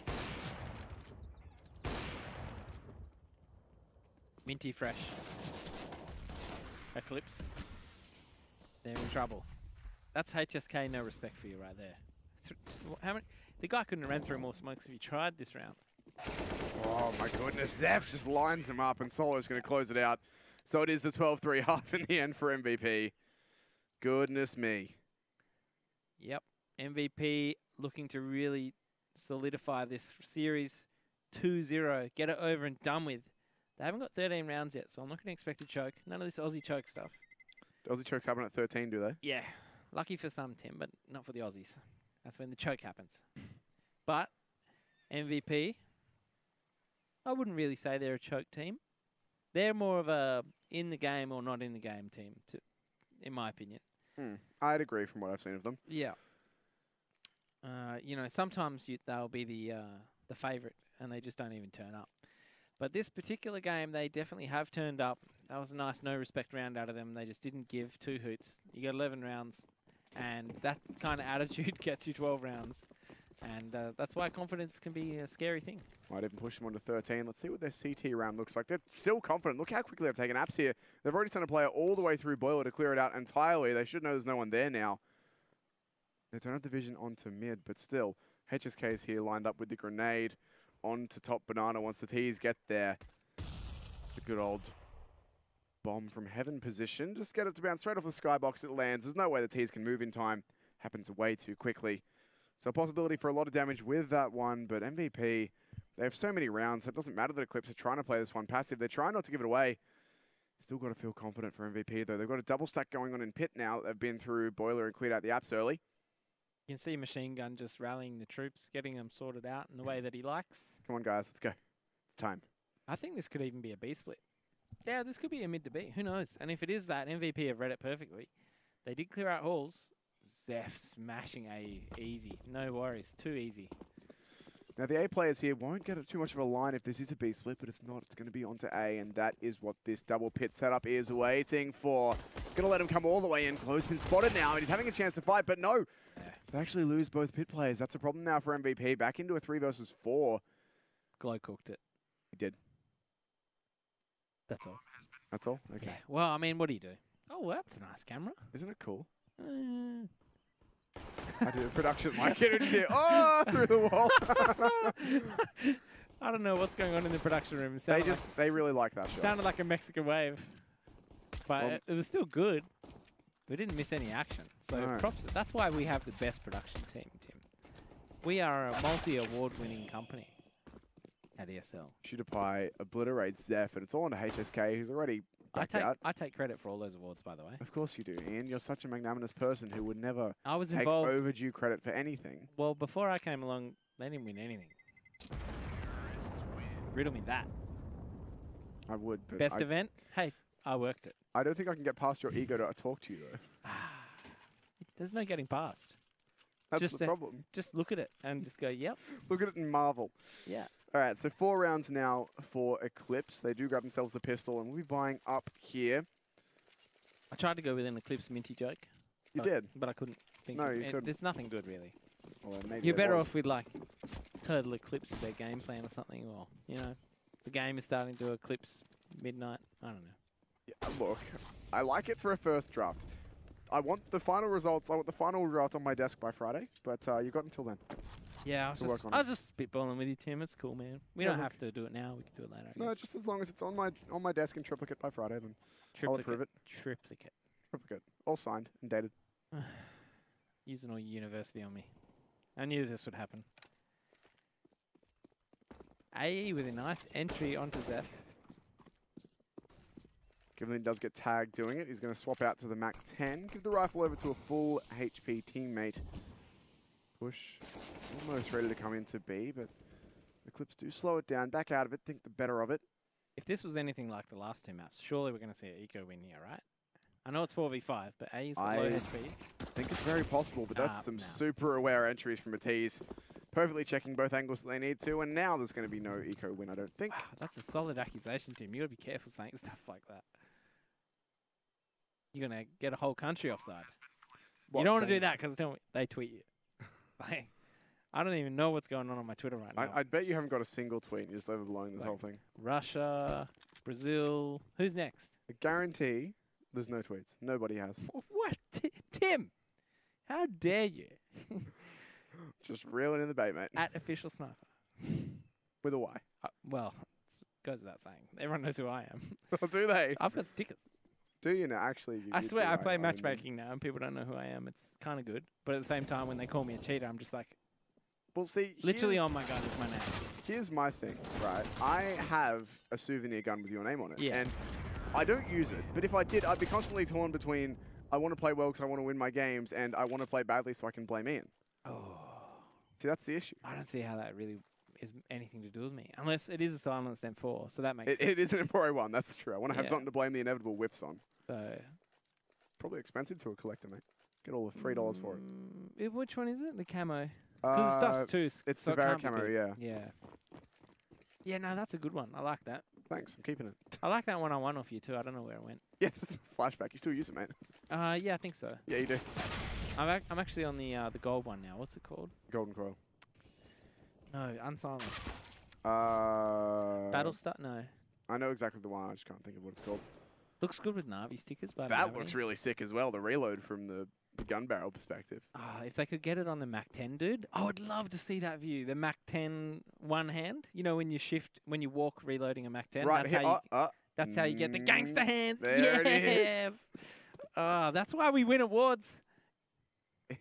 Minty fresh. Eclipse. They're in trouble. That's HSK, no respect for you right there. How many? The guy couldn't have ran through more smokes if he tried this round. Oh my goodness, Zeph just lines him up and Solo's going to close it out. So it is the 12-3 half in the end for MVP. Goodness me. Yep. MVP looking to really solidify this series 2-0. Get it over and done with. They haven't got 13 rounds yet, so I'm not going to expect a choke. None of this Aussie choke stuff. Aussie chokes happen at 13, do they? Yeah. Lucky for some, Tim, but not for the Aussies. That's when the choke happens. But MVP, I wouldn't really say they're a choke team. They're more of a in the game or not in the game team, in my opinion. I'd agree from what I've seen of them. Yeah. You know, sometimes they'll be the favourite and they just don't even turn up. But this particular game, they definitely have turned up. That was a nice no-respect round out of them. They just didn't give 2 hoots. You get 11 rounds, and that kind of attitude gets you 12 rounds. And that's why confidence can be a scary thing. Might even push them on to 13. Let's see what their CT round looks like. They're still confident. Look how quickly they've taken apps here. They've already sent a player all the way through Boiler to clear it out entirely. They should know there's no one there now. They don't have the vision onto mid, but still, HSK is here lined up with the grenade onto top Banana once the Ts get there. The good old bomb from heaven position. Just get it to bounce straight off the skybox. It lands. There's no way the Ts can move in time. Happens way too quickly. So a possibility for a lot of damage with that one, but MVP, they have so many rounds. It doesn't matter that Eclipse are trying to play this one passive. They're trying not to give it away. Still got to feel confident for MVP, though. They've got a double stack going on in pit now. They've been through Boiler and cleared out the apps early. You can see Machine Gun just rallying the troops, getting them sorted out in the way that he likes. Come on, guys. Let's go. It's time. I think this could even be a B split. Yeah, this could be a mid to B. Who knows? And if it is that, MVP have read it perfectly. They did clear out halls. Zeph smashing A easy. No worries. Too easy. Now, the A players here won't get too much of a line if this is a B split, but it's not. It's going to be onto A, and that is what this double pit setup is waiting for. Going to let him come all the way in. Close been spotted now, and he's having a chance to fight, but no. They actually lose both pit players. That's a problem now for MVP. Back into a 3 versus 4. Glow cooked it. He did. That's all. That's all? Okay. Yeah. Well, I mean, what do you do? Oh, that's a nice camera. Isn't it cool? I do a production mic here and here. Oh, through the wall. I don't know what's going on in the production room. They really like that shot. Sounded like a Mexican wave. But it was still good. We didn't miss any action. So props. That's why we have the best production team, Tim. We are a multi-award winning company at ESL. Shooter Pie obliterates Zeph, and it's all on to HSK, who's already backed out. I take credit for all those awards, by the way. Of course you do, Ian. You're such a magnanimous person who would never take involved. Overdue credit for anything. Well, before I came along, they didn't win anything. Riddle me that. I would, but Best event? Hey, I worked it. I don't think I can get past your ego to talk to you, though. There's no getting past. That's the problem. Just look at it and just go, yep. Look at it and marvel. Yeah. All right, so 4 rounds now for Eclipse. They do grab themselves the pistol, and we'll be buying up here. I tried to go with an Eclipse minty joke. You did? But I couldn't think of it. you couldn't. There's nothing good, really. Well, maybe You're better off with, like, total eclipse of their game plan or something, or, you know, the game is starting to eclipse midnight. I don't know. Yeah, look, I like it for a first draft. I want the final results. I want the final draft on my desk by Friday, but you've got until then. Yeah, I was just spitballing with you, Tim. It's cool, man. We don't have to do it now. We can do it later. No, just as long as it's on my desk in triplicate by Friday, then I'll approve it. Triplicate. All signed and dated. Using all your university on me. I knew this would happen. AE with a nice entry onto Zeph. Given he does get tagged doing it, he's going to swap out to the Mac 10, give the rifle over to a full HP teammate. Push, almost ready to come into B, but Eclipse do slow it down, back out of it, think the better of it. If this was anything like the last two maps, surely we're going to see an eco win here, right? I know it's 4v5, but AE's got low HP. I think it's very possible, but that's some super aware entries from Matisse. Perfectly checking both angles that they need to, and now there's going to be no eco win, I don't think. Wow, that's a solid accusation, Tim. You got to be careful saying stuff like that. You're going to get a whole country offside. You don't want to do that because they tweet you. Like, I don't even know what's going on my Twitter right now. I bet you haven't got a single tweet. You're just overblowing this whole thing. Russia, Brazil. Who's next? I guarantee there's no tweets. Nobody has. What? Tim, how dare you? Just reeling in the bait, mate. At official sniper. With a Y. Well, it goes without saying. Everyone knows who I am. Oh, do they? I've got stickers. Do you now? Actually, I swear, I play matchmaking now, and people don't know who I am. It's kind of good. But at the same time, when they call me a cheater, I'm just like, well, see, literally on my gun is my name. Here's my thing, right? I have a souvenir gun with your name on it. Yeah. And I don't use it. But if I did, I'd be constantly torn between I want to play well because I want to win my games, and I want to play badly so I can blame Ian. Oh. See, that's the issue. I don't see how that really is anything to do with me. Unless it is a silenced M4, so that makes sense. It is an Emporium one, that's true. I want to have something to blame the inevitable whiffs on. So. Probably expensive to a collector, mate. Get all the $3 for it. Which one is it? The camo? Because it's dust too. It's the Vera camo, yeah. Yeah. Yeah, no, that's a good one. I like that. Thanks, I'm keeping it. I like that one I won off you too. I don't know where it went. Yeah, it's a flashback. You still use it, mate. Yeah, I think so. Yeah, you do. I'm actually on the gold one now. What's it called? Golden Coil. No, unsilenced. Battlestar? No. I know exactly the one. I just can't think of what it's called. Looks good with Navi stickers, but that looks really sick as well. The reload from the gun barrel perspective. If they could get it on the Mac 10, dude, I would love to see that view. The Mac 10 one hand. You know, when you walk reloading a Mac 10. Right here. That's how you get the gangster hands. There it is. That's why we win awards.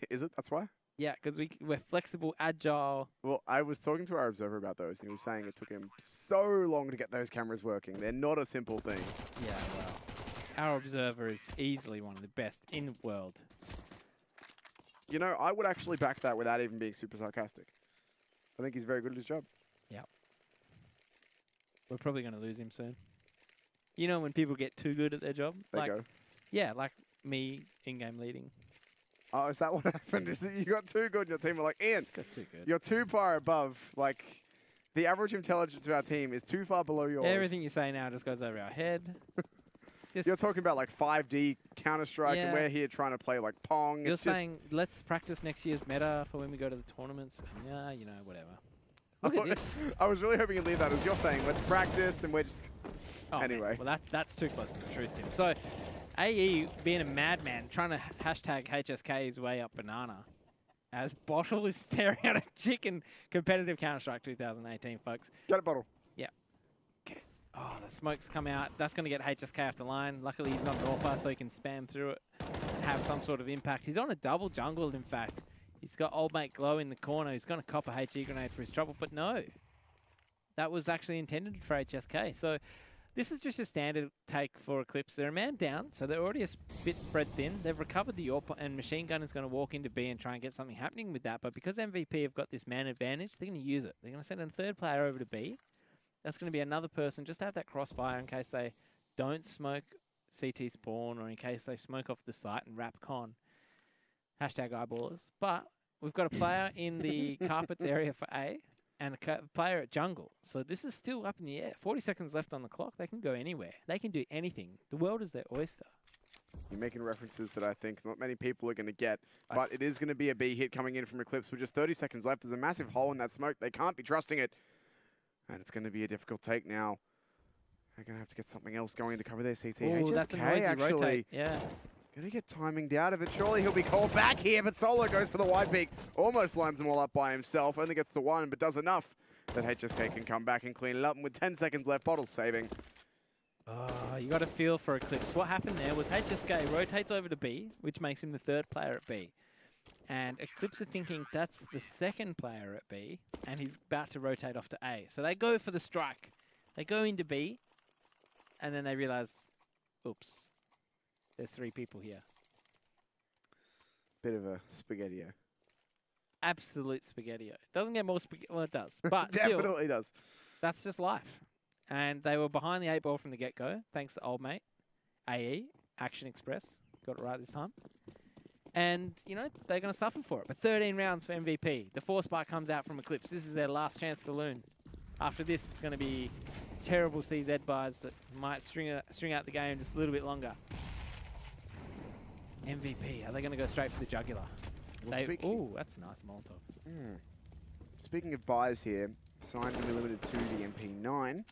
Is it? That's why? Yeah, because we're flexible, agile. Well, I was talking to our observer about those, and he was saying it took him so long to get those cameras working. They're not a simple thing. Yeah, well, our observer is easily one of the best in the world. You know, I would actually back that without even being super sarcastic. I think he's very good at his job. Yeah. We're probably going to lose him soon. You know when people get too good at their job? They go. Yeah, like me in-game leading. Oh, is that what happened? Is that you got too good and your team were like, Ian, got too good. You're too far above. Like, the average intelligence of our team is too far below yours. Everything you say now just goes over our head. You're talking about like 5D Counter-Strike, and we're here trying to play like Pong. You're saying, let's practice next year's meta for when we go to the tournaments. Yeah, you know, whatever. Look at this. I was really hoping you'd leave that as you're saying, let's practice, and we're just... anyway. Man. Well, that's too close to the truth, Tim. So, AE being a madman, trying to hashtag HSK his way up banana. As Bottle is staring at a chicken competitive Counter-Strike 2018, folks. Get a Bottle. Yeah. Get it. Oh, the smoke's come out. That's going to get HSK off the line. Luckily, he's not an AWPer, so he can spam through it and have some sort of impact. He's on a double jungle, in fact. He's got old mate Glow in the corner. He's going to cop a HE grenade for his trouble, but no. That was actually intended for HSK. So this is just a standard take for Eclipse. They're a man down, so they're already a bit spread thin. They've recovered the AWP, and Machine Gun is going to walk into B and try and get something happening with that. But because MVP have got this man advantage, they're going to use it. They're going to send a third player over to B. That's going to be another person just to have that crossfire in case they don't smoke CT spawn or in case they smoke off the site and wrap con. Hashtag eyeballers. But we've got a player in the carpets area for A and a player at jungle. So this is still up in the air. 40 seconds left on the clock. They can go anywhere. They can do anything. The world is their oyster. You're making references that I think not many people are going to get, but it is going to be a B hit coming in from Eclipse with just 30 seconds left. There's a massive hole in that smoke. They can't be trusting it. And it's going to be a difficult take now. They're going to have to get something else going to cover their CT. Ooh, that's a noisy actually. Rotate. Yeah. Going to get timinged out of it. Surely he'll be called back here, but Solo goes for the wide peak. Almost lines them all up by himself. Only gets to one, but does enough that HSK can come back and clean it up. And with 10 seconds left, Bottle's saving. Oh, you got a feel for Eclipse. What happened there was HSK rotates over to B, which makes him the third player at B. And Eclipse are thinking that's the second player at B, and he's about to rotate off to A. So they go for the strike. They go into B, and then they realize, oops, there's 3 people here. Bit of a spaghetti-o. Absolute spaghetti-o. Doesn't get more spaghetti. Well, it does. But Definitely still, does. that's just life. And they were behind the 8 ball from the get-go, thanks to old mate, AE, Action Express. Got it right this time. And, you know, they're going to suffer for it. But 13 rounds for MVP. The 4-spot comes out from Eclipse. This is their last chance to learn. After this, it's going to be terrible CZ buys that might string out the game just a little bit longer. MVP. Are they going to go straight for the jugular? Well, Ooh, that's a nice Molotov. Speaking of buys here, signed to be limited to the MP9.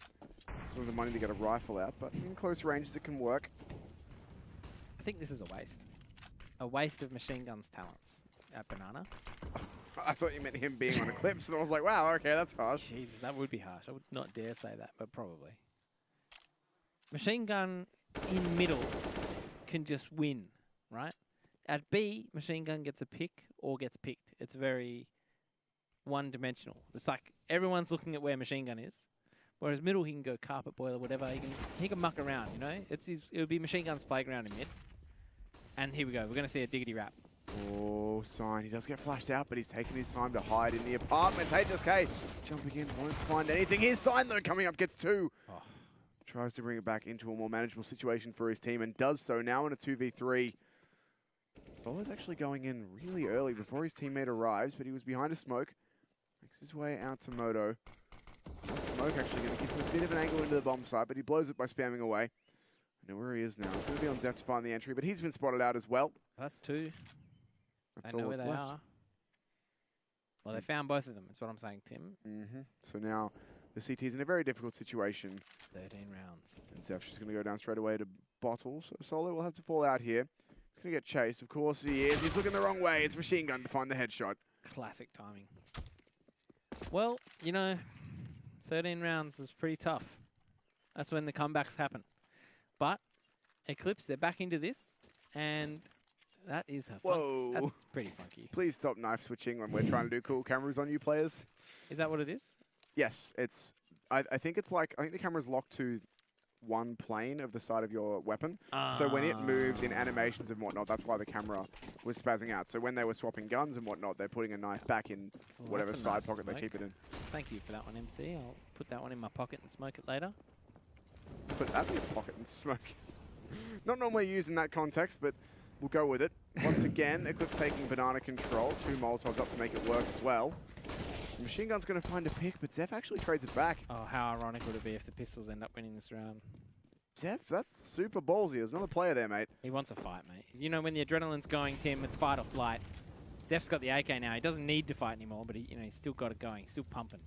With the money to get a rifle out, but in close ranges it can work. I think this is a waste. A waste of Machine Gun's talents at Banana. I thought you meant him being on Eclipse, and I was like, wow, okay, that's harsh. Jesus, that would be harsh. I would not dare say that, but probably. Machine Gun in middle can just win, right? At B, Machine Gun gets a pick or gets picked. It's very one-dimensional. It's like everyone's looking at where Machine Gun is. Whereas middle, he can go carpet boiler, whatever. He can muck around, you know? It would be Machine Gun's playground in mid. And here we go. We're going to see a diggity wrap. Oh, Sign. He does get flashed out, but he's taking his time to hide in the apartments. HSK jumping in, won't find anything. Here's Sign, though, coming up, gets 2. Oh. Tries to bring it back into a more manageable situation for his team and does so now in a 2v3. Bowler's actually going in really early before his teammate arrives, but he was behind a smoke. Makes his way out to Moto. That smoke actually going to give him a bit of an angle into the bomb site, but he blows it by spamming away. I know where he is now. It's going to be on Zeph to find the entry, but he's been spotted out as well. That's 2. That's they know all where that's they left. are. Well, they found both of them. That's what I'm saying, Tim. So now the CT's in a very difficult situation. 13 rounds. And Zeph's just going to go down straight away to Bottle. So Solo will have to fall out here. He's going to get chased. Of course he is. He's looking the wrong way. It's Machine Gun to find the headshot. Classic timing. Well, you know, 13 rounds is pretty tough. That's when the comebacks happen. But Eclipse, they're back into this, and that is a Whoa. That's pretty funky. Please stop knife switching when we're trying to do cool cameras on you players. Is that what it is? Yes, it's. I think it's like, I think the camera's locked to one plane of the side of your weapon. So when it moves in animations and whatnot, that's why the camera was spazzing out. So when they were swapping guns and whatnot, they're putting a knife back in whatever side nice pocket smoke. they keep it in. Thank you for that one, MC. I'll put that one in my pocket and smoke it later. Put that in your pocket and smoke. Not normally used in that context, but we'll go with it. Once again, Eclipse taking banana control. 2 Molotovs up to make it work as well. Machine Gun's going to find a pick, but Zeph actually trades it back. Oh, how ironic would it be if the Pistols end up winning this round? Zeph, that's super ballsy. There's another player there, mate. He wants a fight, mate. You know, when the adrenaline's going, Tim, it's fight or flight. Zeph's got the AK now. He doesn't need to fight anymore, but he's still got it going. He's still pumping.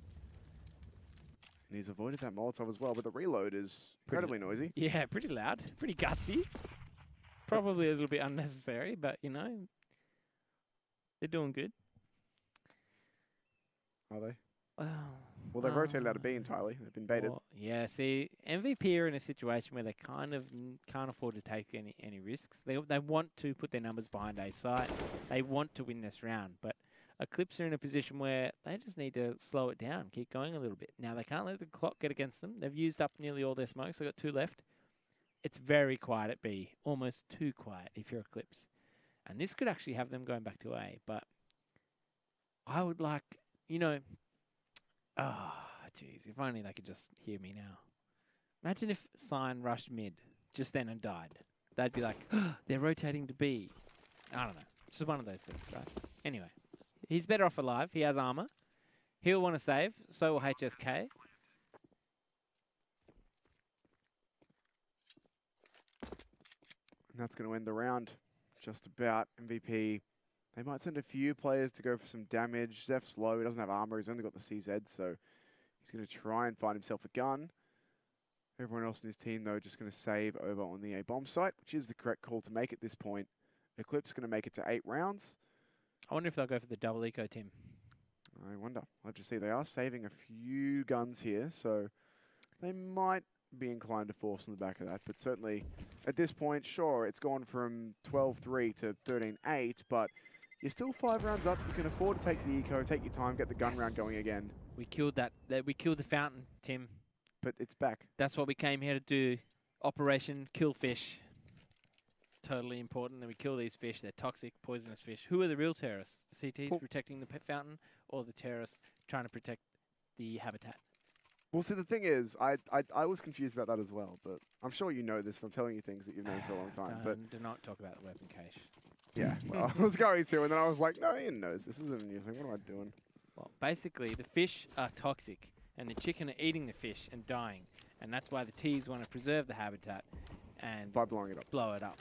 And he's avoided that Molotov as well, but the reload is incredibly noisy. Yeah, pretty loud. Pretty gutsy. Probably a little bit unnecessary, but, you know, they're doing good. Are they? Well, they've rotated out of B entirely. They've been baited. Well, yeah, see, MVP are in a situation where they kind of can't afford to take any risks. They want to put their numbers behind A site. They want to win this round, but Eclipse are in a position where they just need to slow it down, keep going a little bit. Now, they can't let the clock get against them. They've used up nearly all their smokes. They've got 2 left. It's very quiet at B, almost too quiet if you're Eclipse. And this could actually have them going back to A, but I would like, you know, jeez, if only they could just hear me now. Imagine if Sign rushed mid just then and died. They'd be like, they're rotating to B. I don't know. It's just one of those things, right? Anyway, he's better off alive. He has armor. He'll want to save. So will HSK. And that's going to end the round. Just about. MVP. They might send a few players to go for some damage. Zeph's low. He doesn't have armor. He's only got the CZ, so he's going to try and find himself a gun. Everyone else in his team, though, just going to save over on the A bomb site, which is the correct call to make at this point. Eclipse going to make it to 8 rounds. I wonder if they'll go for the double eco, Tim. I wonder. I'll have to see. They are saving a few guns here, so they might be inclined to force on the back of that. But certainly, at this point, sure, it's gone from 12-3 to 13-8, but You're still 5 rounds up. You can afford to take the eco, take your time, get the gun round going again. We killed that. We killed the fountain, Tim. But it's back. That's what we came here to do. Operation Kill Fish. Totally important that we kill these fish. They're toxic, poisonous fish. Who are the real terrorists? The CTs protecting the fountain, or the terrorists trying to protect the habitat? Well, see, the thing is, I was confused about that as well, but I'm sure you know this. I'm telling you things that you've known for a long time. But do not talk about the weapon cache. yeah, well, I was going to, and then I was like, no, Ian knows. This isn't a new thing. What am I doing? Well, basically, the fish are toxic, and the chicken are eating the fish and dying. And that's why the Ts want to preserve the habitat and by blowing it up. Blow it up.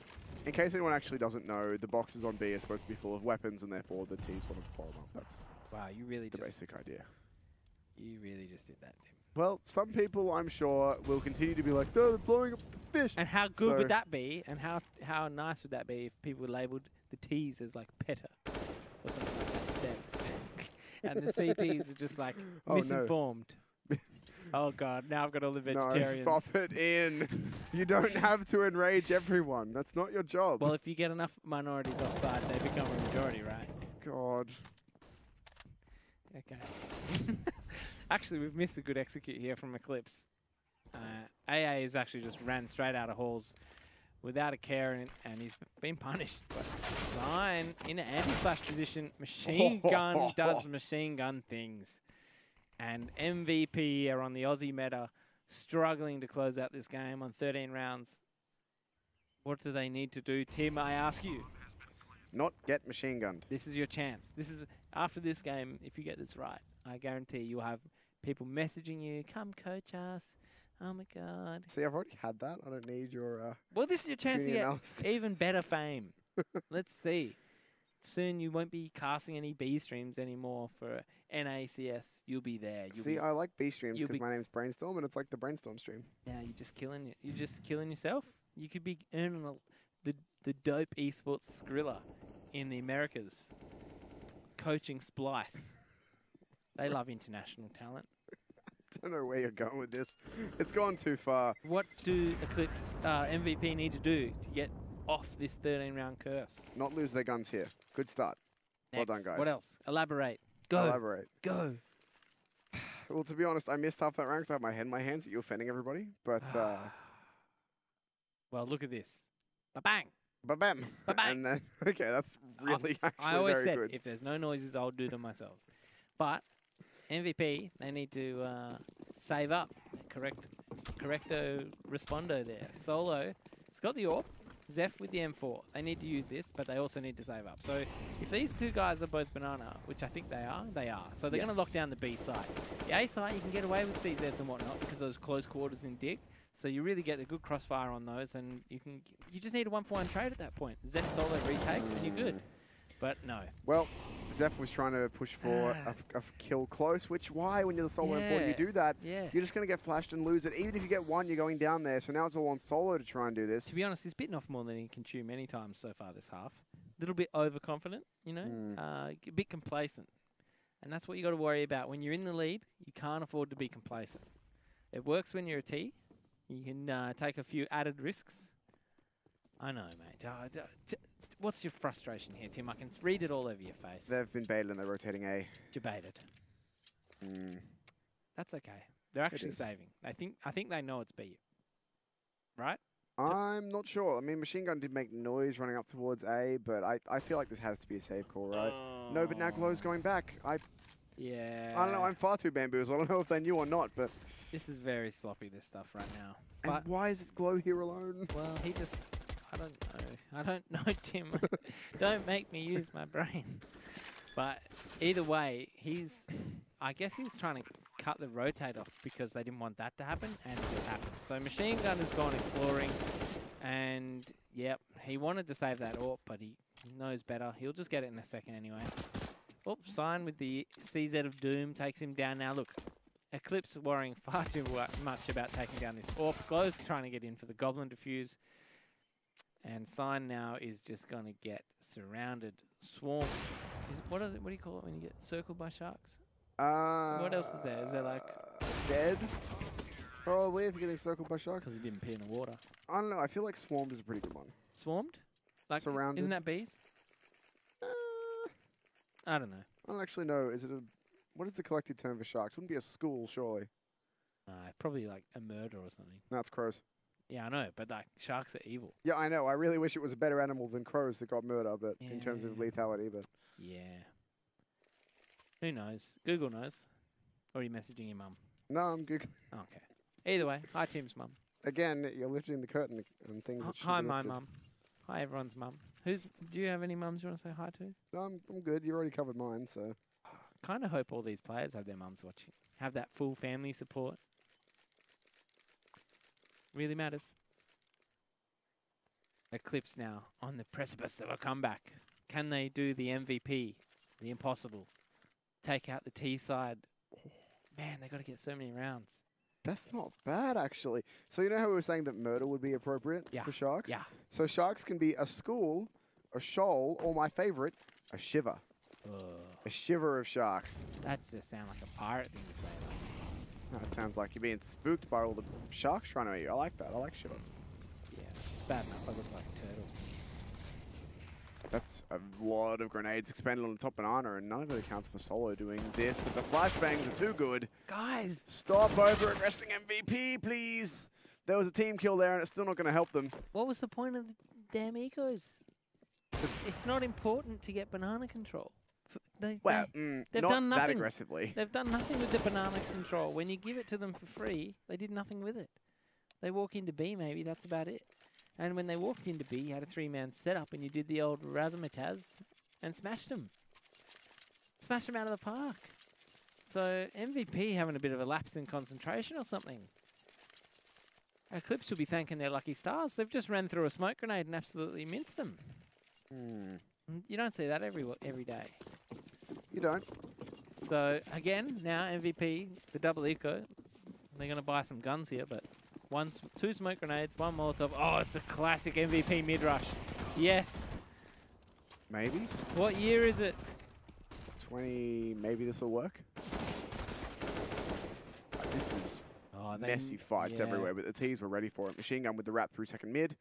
In case anyone actually doesn't know, the boxes on B are supposed to be full of weapons, and therefore the Ts want to blow them up. That's wow, you really the basic idea. You really just did that, Tim. Well, some people, I'm sure, will continue to be like, no, they're blowing up the fish. And how good would that be? And how nice would that be if people labelled the Ts as like PETA or something like that instead? And the CTs are just like misinformed. No. Oh, God, now I've got all the vegetarians. No, stop it, Ian. You don't have to enrage everyone. That's not your job. Well, if you get enough minorities offside, they become a majority, right? God. Okay. Actually, we've missed a good execute here from Eclipse. AA has actually just ran straight out of halls without a care, and he's been punished. But Zion in an anti-flash position. Machine gun does machine gun things. And MVP are on the Aussie meta, struggling to close out this game on 13 rounds. What do they need to do, Tim, I ask you? Not get machine gunned. This is your chance. This is after this game, if you get this right, I guarantee you'll have people messaging you, come coach us. Oh, my God. See, I've already had that. I don't need your well, this is your chance to get even better fame. Let's see. Soon you won't be casting any B streams anymore for NACS. You'll be there. See, I like B streams because my name's Brainstorm, and it's like the Brainstorm stream. Yeah, you're just killing it. You're just killing yourself. You could be earning the dope esports Skrilla in the Americas, coaching Splice. They love international talent. I don't know where you're going with this. It's gone too far. What do Eclipse MVP need to do to get off this 13-round curse? Not lose their guns here. Good start. Next. Well done, guys. What else? Elaborate. Go. Elaborate. Go. Well, to be honest, I missed half that round because I had my head in my hands that you were offending everybody. But well, look at this. Ba-bang. Ba-bam. Ba-bang. And then, okay, that's really I always very said, good. if there's no noises, I'll do them myself. But MVP, they need to save up. Correcto respondo there. Solo, it's got the AWP. Zeph with the M4. They need to use this, but they also need to save up. So if these two guys are both banana, which I think they are, they are. So they're going to lock down the B side. The A side, you can get away with CZs and whatnot because those close quarters in dig. So you really get a good crossfire on those, and you just need a 1-for-1 trade at that point. Zeph solo retake, and you're good. But no. Well, Zeph was trying to push for a kill close, which why when you're the solo M4 you do that, you're just going to get flashed and lose it. Even if you get one, you're going down there. So now it's all on solo to try and do this. To be honest, he's bitten off more than he can chew many times so far this half. A little bit overconfident, you know, a bit complacent. And that's what you got to worry about. When you're in the lead, you can't afford to be complacent. It works when you're a T. You can take a few added risks. I know, mate. What's your frustration here, Tim? I can read it all over your face. They've been baited and they're rotating A. Debated. That's okay. They're actually saving. I think they know it's B. Right? I'm not sure. I mean, Machine Gun did make noise running up towards A, but I feel like this has to be a save call, right? No, but now Glow's going back. Yeah. I don't know. I'm far too bamboozled. I don't know if they knew or not, but... This is very sloppy, this stuff right now. And why is it Glow here alone? Well, he just... I don't know. I don't know, Tim. Don't make me use my brain. But either way, I guess he's trying to cut the rotate off because they didn't want that to happen, and it just happened. So Machine Gun has gone exploring, and yep, he wanted to save that AWP, but he knows better. He'll just get it in a second anyway. Oops, Sign with the CZ of Doom takes him down. Now look, Eclipse worrying far too much about taking down this AWP. Glow's trying to get in for the Goblin Defuse. And Sign now is just going to get surrounded, swarmed. What do you call it when you get circled by sharks? What else is there? Is there like... Dead? Probably, if you're getting circled by sharks. Because he didn't pee in the water. I don't know. I feel like swarmed is a pretty good one. Swarmed? Like, Surrounded. Isn't that bees? I don't know. I don't actually know. Is it a... What is the collective term for sharks? Wouldn't be a school, surely. Probably like a murder or something. No, it's crows. Yeah, I know, but like sharks are evil. Yeah, I know. I really wish it was a better animal than crows that got murder, but in terms of lethality, but... Yeah. Who knows? Google knows. Or are you messaging your mum? No, I'm good. Okay. Either way, hi Tim's mum. Again, you're lifting the curtain on things that should Hi be my lifted. mum. Hi everyone's mum. Do you have any mums you want to say hi to? No, I'm good. You already covered mine, so... Kind of hope all these players have their mums watching. Have that full family support. Really matters. Eclipse now on the precipice of a comeback. Can they do the MVP? The impossible. Take out the T side. Man, they got to get so many rounds. That's not bad, actually. So you know how we were saying that murder would be appropriate for sharks? Yeah. So sharks can be a school, a shoal, or my favorite, a shiver. A shiver of sharks. That just sounds like a pirate thing to say. That sounds like you're being spooked by all the sharks trying to eat you. I like that. I like shiver. Yeah, it's bad enough. I look like a turtle. That's a lot of grenades expended on the top banana, and none of it accounts for Solo doing this, but the flashbangs are too good. Guys! Stop over-aggressing MVP, please! There was a team kill there, and it's still not going to help them. What was the point of the damn ecos? It's not important to get banana control. They've Not done nothing. that aggressively. They've done nothing with the banana control. When you give it to them for free, they did nothing with it. They walk into B, maybe, that's about it. And when they walked into B, you had a 3-man setup, and you did the old razzmatazz and smashed them. Smashed them out of the park. So MVP having a bit of a lapse in concentration or something. Eclipse will be thanking their lucky stars. They've just ran through a smoke grenade and absolutely minced them. You don't see that every day. You don't. So, again, now MVP, the double eco. They're going to buy some guns here, but two smoke grenades, one Molotov. Oh, it's the classic MVP mid-rush. Yes. Maybe. What year is it? 20, maybe this will work. This is messy fights everywhere, but the T's were ready for it. Machine gun with the wrap through second mid.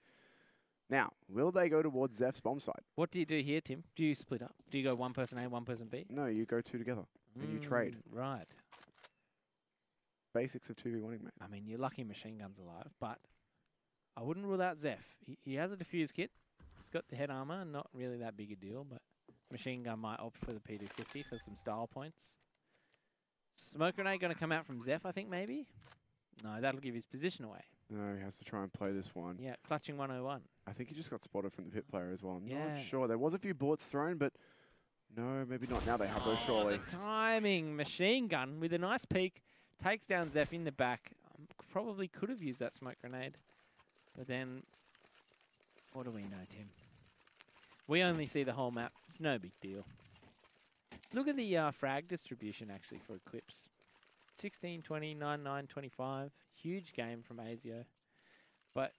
Now, will they go towards Zeph's bomb site? What do you do here, Tim? Do you split up? Do you go one person A, one person B? No, you go two together, and you trade. Right. Basics of 2v1ing, mate. I mean, you're lucky Machine Gun's alive, but I wouldn't rule out Zeph. He has a defuse kit. He's got the head armor, not really that big a deal, but Machine Gun might opt for the P250 for some style points. Smoke grenade going to come out from Zeph, I think, maybe? No, that'll give his position away. No, he has to try and play this one. Yeah, clutching 101. I think he just got spotted from the pit player as well. I'm Yeah. not sure. There was a few bullets thrown, but no, maybe not. Now they have those, surely. The timing. Machine Gun with a nice peek. Takes down Zeph in the back. Probably could have used that smoke grenade. But then, what do we know, Tim? We only see the whole map. It's no big deal. Look at the frag distribution, actually, for Eclipse. 16, 20, 9, 9, 25. Huge game from ASIO. But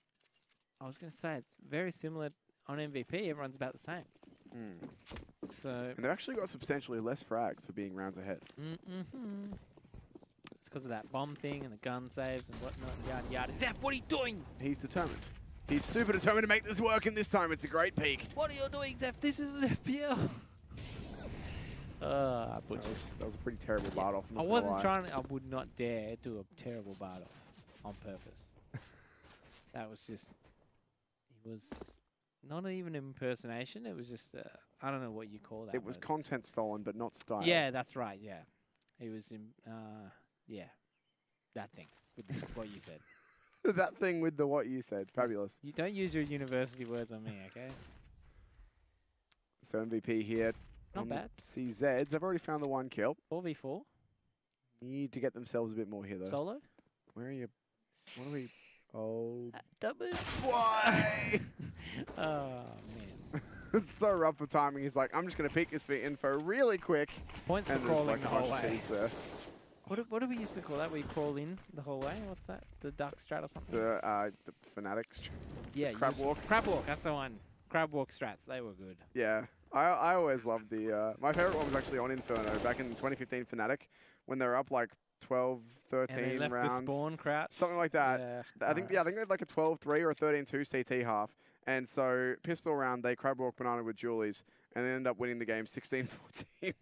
I was going to say, it's very similar on MVP. Everyone's about the same. So And they've actually got substantially less frags for being rounds ahead. It's because of that bomb thing and the gun saves and whatnot, yada yada. Zeph, what are you doing? He's determined. He's super determined to make this work, and this time it's a great peak. What are you doing, Zeph? This is an FPL. That was a pretty terrible bar off. I wasn't trying to. I would not dare do a terrible bar off on purpose. That was just. It was not even an impersonation. It was just. I don't know what you call that. It was content stolen, but not style. Yeah, that's right. Yeah, it was. Yeah, that thing with what you said. That thing with the what you said. Fabulous. You don't use your university words on me, okay? So MVP here. Not bad. CZs. They've already found the one kill. 4v4. Need to get themselves a bit more here, though. Solo? Where are you? What are we? Oh. Double. Why? Oh, man. It's so rough for timing. He's like, I'm just going to peek this for info really quick. Points for and crawling like the whole way. There. What do we used to call that? We crawl in the whole way? What's that? The duck strat or something? The fanatics. Yeah. Crab walk. Crab walk, that's the one. Crab walk strats, they were good. Yeah. I always loved the... my favorite one was actually on Inferno back in 2015 Fnatic when they were up like 12, 13 and they left rounds. the spawn crouch. Something like that. Yeah. I think they had like a 12-3 or a 13-2 CT half. And so pistol round, they crab walk banana with Julies. and they ended up winning the game 16-14.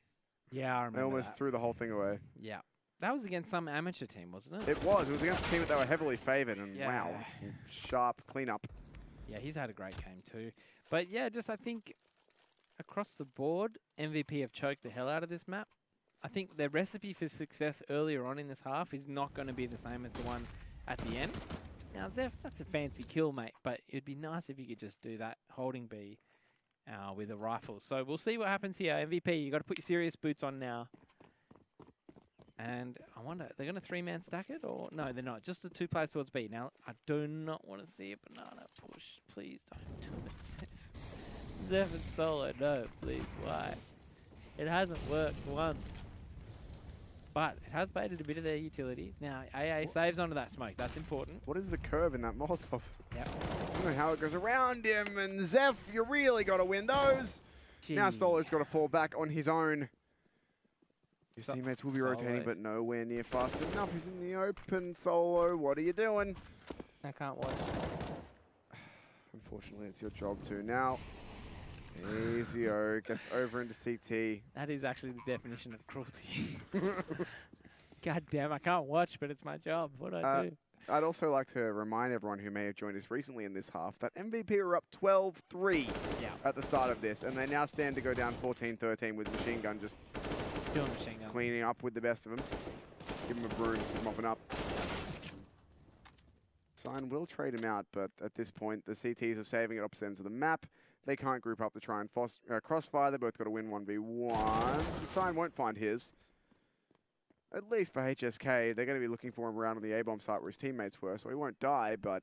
Yeah, I remember They almost that. threw the whole thing away. Yeah. That was against some amateur team, wasn't it? It was against a team that they were heavily favoured, and Yeah. wow, it's some sharp cleanup. Yeah, he's had a great game too. But yeah, just I think across the board, MVP have choked the hell out of this map. I think their recipe for success earlier on in this half is not going to be the same as the one at the end. Now, Zeph, that's a fancy kill, mate, but it'd be nice if you could just do that holding B with a rifle. So we'll see what happens here. MVP, you got to put your serious boots on now. And I wonder, they're going to 3-man stack it? Or no, they're not. Just the 2 players towards B. Now, I do not want to see a banana push. Please don't do it, Zeph. Zeph and Solo, no, please, why? It hasn't worked once. But it has baited a bit of their utility. Now, AA saves onto that smoke. That's important. What is the curve in that Molotov? Yeah. I don't know how it goes around him, and Zeph, you really got to win those. Now Solo's got to fall back on his own. His teammates will be rotating, but nowhere near fast enough. He's in the open. Solo, what are you doing? I can't watch. Unfortunately, it's your job too. Now, Ezio gets over into CT. That is actually the definition of cruelty. God damn, I can't watch, but it's my job. What do I do? I'd also like to remind everyone who may have joined us recently in this half that MVP are up 12-3 at the start of this, and they now stand to go down 14-13 with Machine Gun just doing Machine Gun, cleaning up with the best of them. Give him a broom, he's mopping up. Sign will trade him out, but at this point, the CTs are saving at opposite ends of the map. They can't group up to try and crossfire. They both got to win 1v1. So Sign won't find his. At least for HSK, they're going to be looking for him around on the A-bomb site where his teammates were, so he won't die, but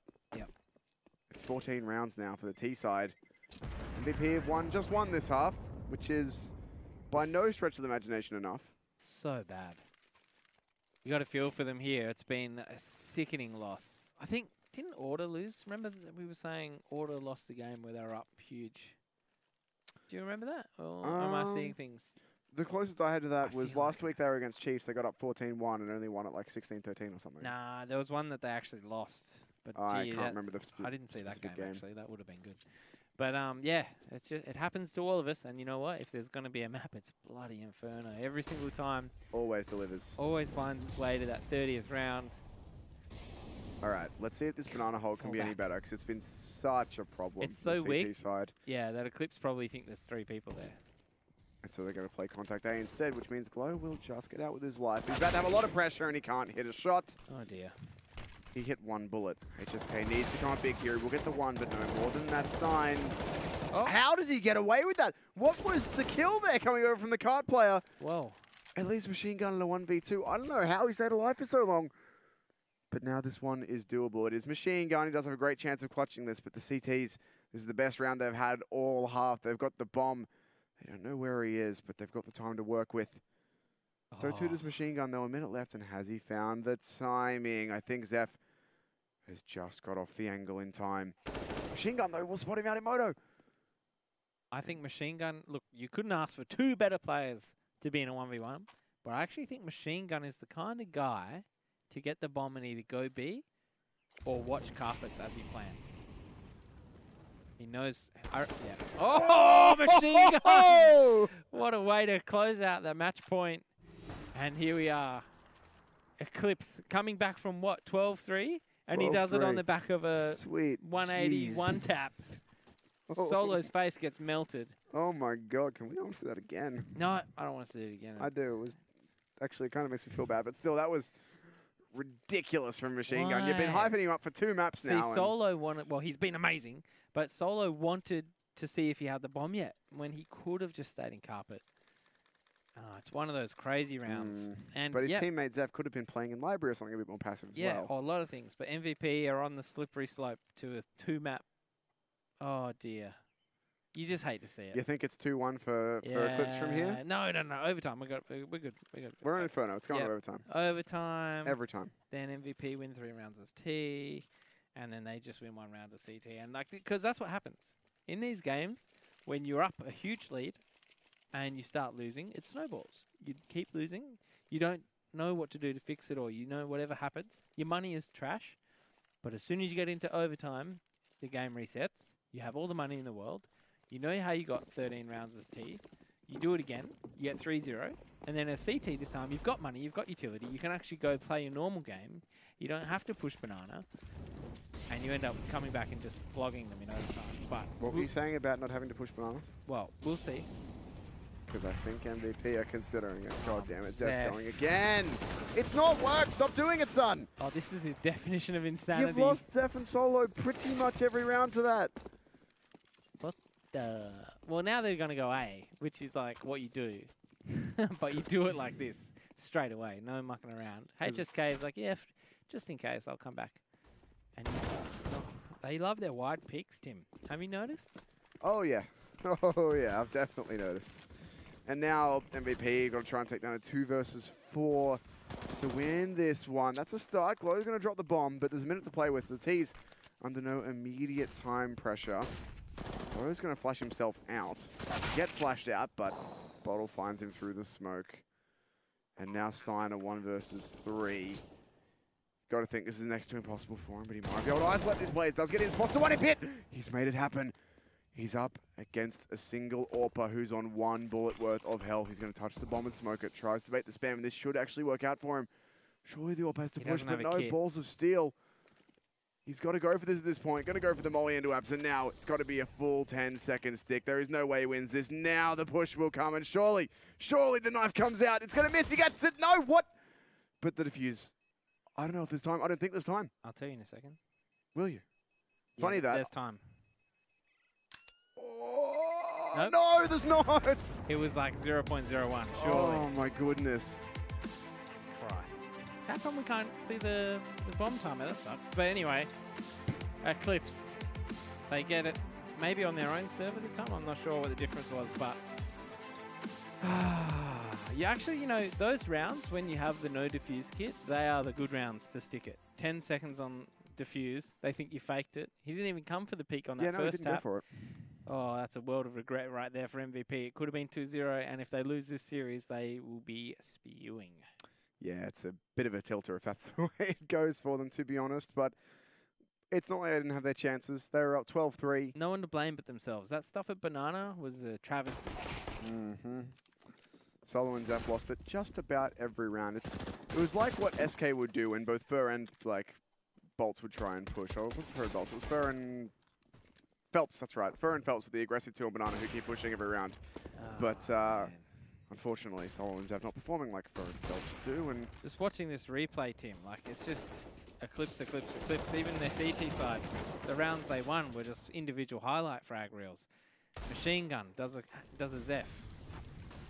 it's 14 rounds now for the T side. MVP have just won this half, which is by no stretch of the imagination enough. So bad. You got to feel for them here. It's been a sickening loss. I think, didn't Order lose? Remember that we were saying Order lost the game where they were up huge. Do you remember that? Or am I seeing things? The closest I had to that was last week they were against Chiefs. They got up 14-1 and only won at like 16-13 or something. Nah, there was one that they actually lost. But I can't remember the I didn't see that game, actually. That would have been good. But yeah, it's just, it happens to all of us. And you know what? If there's going to be a map, it's bloody Inferno. Every single time. Always delivers. Always finds its way to that 30th round. All right, let's see if this banana hold can be any better, because it's been such a problem. It's so CT weak. Side. Yeah, that Eclipse probably think there's 3 people there. And so they're going to play Contact A instead, which means Glow will just get out with his life. He's about to have a lot of pressure and he can't hit a shot. Oh dear. He hit 1 bullet. HSK needs to come up big here. We'll get the 1, but no more than that. Stein. Oh. How does he get away with that? What was the kill there coming over from the card player? Whoa. At least Machine Gun in a 1v2. I don't know how he stayed alive for so long. But now this one is doable. It is Machine Gun. He does have a great chance of clutching this, but the CTs, this is the best round they've had all half. They've got the bomb. They don't know where he is, but they've got the time to work with. So too does Machine Gun, though. A minute left, and has he found the timing? I think Zeph has just got off the angle in time. Machine Gun, though, will spot him out in Moto. I think Machine Gun, look, you couldn't ask for 2 better players to be in a 1v1, but I actually think Machine Gun is the kind of guy to get the bomb and either go B or watch carpets as he plans. He knows. Oh, Machine Gun! What a way to close out the match point. And here we are. Eclipse coming back from what, 12-3? And he does it on the back of a sweet 181 tap. Solo's face gets melted. Oh my God, can we almost see that again? No, I don't want to see it again. I do. It was actually, it kind of makes me feel bad, but still, that was ridiculous from Machine Gun. You've been hyping him up for 2 maps now. See, Solo wanted, well, he's been amazing, but Solo wanted to see if he had the bomb yet, when he could have just stayed in carpet. It's one of those crazy rounds. But his teammate Zeph could have been playing in library or something a bit more passive as well. Yeah, a lot of things. But MVP are on the slippery slope to a 2-map. Oh, dear. You just hate to see it. You think it's 2-1 for Eclipse from here? No. Overtime. We're good. We're on Inferno. It's going to overtime. Overtime. Every time. Then MVP win 3 rounds as T. And then they just win 1 round as CT. And like, because that's what happens. In these games, when you're up a huge lead and you start losing, it snowballs. You keep losing. You don't know what to do to fix it, or you know whatever happens. Your money is trash. But as soon as you get into overtime, the game resets. You have all the money in the world. You know how you got 13 rounds as T. You do it again, you get 3-0. And then as CT this time, you've got money, you've got utility. You can actually go play your normal game. You don't have to push banana. And you end up coming back and just flogging them in overtime. But what were you saying about not having to push banana? Well, we'll see. Because I think MVP are considering it. God damn it, Zeph's going again. It's not worked. Stop doing it, son. Oh, this is the definition of insanity. You've lost Zeph and Solo pretty much every round to that. What the? Well, now they're going to go A, which is like what you do. But you do it like this, straight away. No mucking around. HSK is like, yeah, just in case, I'll come back. And he's like, oh, they love their wide picks, Tim. Have you noticed? Oh, yeah. Oh, yeah, I've definitely noticed. And now MVP got to try and take down a 2 versus 4 to win this one. That's a start. Glow's going to drop the bomb, but there's a minute to play with. The T's under no immediate time pressure. Glow's going to flash himself out. Get flashed out, but Bottle finds him through the smoke. And now Sign a 1 versus 3. Got to think this is next to impossible for him, but he might be able to isolate this place. Does get in spots to 1 hit. He's made it happen. He's up against a single AWPer who's on 1 bullet worth of health. He's going to touch the bomb and smoke it. Tries to bait the spam, and this should actually work out for him. Surely the AWPer has to push, but no balls of steel. He's got to go for this at this point. Going to go for the molly into Abs, and now it's got to be a full 10-second stick. There is no way he wins this. Now the push will come, and surely the knife comes out. It's going to miss. He gets it. No, what? But the defuse. I don't know if there's time. I don't think there's time. I'll tell you in a second. Will you? Yeah, Funny that. There's time. Oh, nope. No, there's not. It was like 0.01, surely. Oh, my goodness. Christ. How come we can't see the bomb timer? That sucks. But anyway, Eclipse, they get it maybe on their own server this time. I'm not sure what the difference was, but you actually, you know, those rounds when you have the no diffuse kit, they are the good rounds to stick it. 10 seconds on diffuse. They think you faked it. He didn't even come for the peak on that first tap. Yeah, no, he didn't go for it. Oh, that's a world of regret right there for MVP. It could have been 2-0, and if they lose this series, they will be spewing. Yeah, it's a bit of a tilter if that's the way it goes for them, to be honest. But it's not like they didn't have their chances. They were up 12-3. No one to blame but themselves. That stuff at Banana was a travesty. Mm-hmm. Solo and Zeph lost it just about every round. It was like what SK would do when both Fur and like Bolts would try and push. Oh, what's Fur and Bolts? It was Fur and Phelps, that's right. Fur and Phelps with the aggressive 2 on Banana who keep pushing every round. But unfortunately, Solo and Zeph not performing like Fur and Phelps do. And just watching this replay, Tim, like it's just Eclipse, Eclipse, Eclipse. Even their CT side, the rounds they won were just individual highlight frag reels. Machine Gun does a Zeph.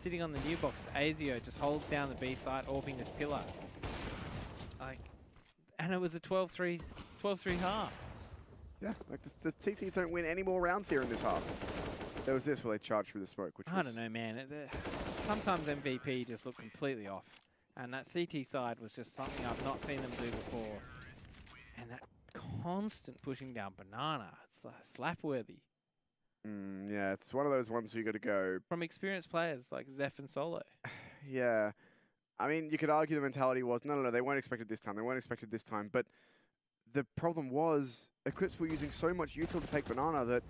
Sitting on the new box, Azio just holds down the B side, orbing this pillar. Like, and it was a 12-3 half. Yeah, like the TTs don't win any more rounds here in this half. There was this where they charged through the smoke, which I don't know, man. Sometimes MVP just look completely off. And that CT side was just something I've not seen them do before. And that constant pushing down Banana, it's slap-worthy. Yeah, it's one of those ones where you got to go. From experienced players like Zeph and Solo. Yeah. I mean, you could argue the mentality was, no, they weren't expected this time. They weren't expected this time. But the problem was Eclipse were using so much util to take Banana that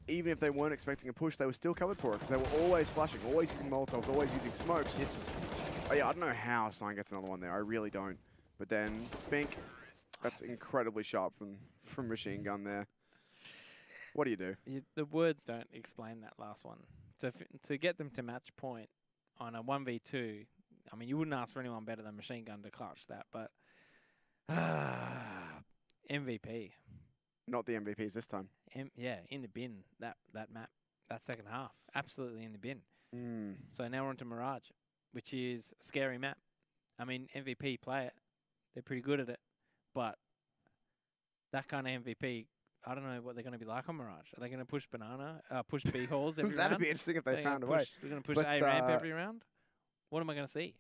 even if they weren't expecting a push, they were still covered for it because they were always flashing, always using Molotovs, always using smokes. This was oh, yeah, I don't know how Sign gets another one there. I really don't. But then Bink, that's incredibly sharp from Machine Gun there. What do you do? The words don't explain that last one. To get them to match point on a 1v2, I mean, you wouldn't ask for anyone better than Machine Gun to clutch that, but MVP. Not the MVPs this time. Yeah, in the bin, that map, that second half. Absolutely in the bin. So now we're on to Mirage, which is a scary map. I mean, MVP play it. They're pretty good at it. But that kind of MVP, I don't know what they're going to be like on Mirage. Are they going to push Banana, push B halls every round? That'd be interesting if they found a way. We're going to push A ramp every round? What am I going to see?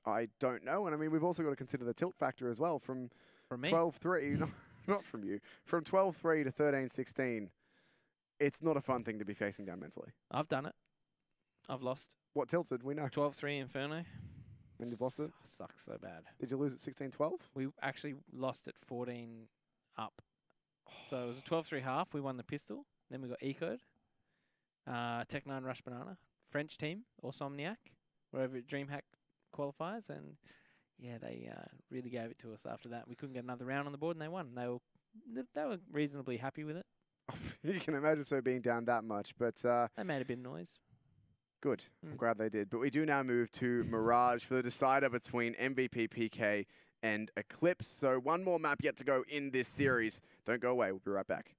I don't know. And I mean, we've also got to consider the tilt factor as well from 12-3. Not from you. From 12-3 to 13-16, it's not a fun thing to be facing down mentally. I've done it. I've lost. What tilted? We know. 12-3 Inferno. And you've lost it? Sucks so bad. Did you lose at 16-12? We actually lost at 14 up. So it was a 12-3 half. We won the pistol. Then we got ecoed. Tech9 Rush Banana, French team, or Somniac, wherever DreamHack qualifies, and yeah, they really gave it to us after that. We couldn't get another round on the board, and they won. They were reasonably happy with it. You can imagine so being down that much, but They made a bit of noise. good. I'm glad they did. But we do now move to Mirage for the decider between MVP.PK and Eclipse. So one more map yet to go in this series. Don't go away. We'll be right back.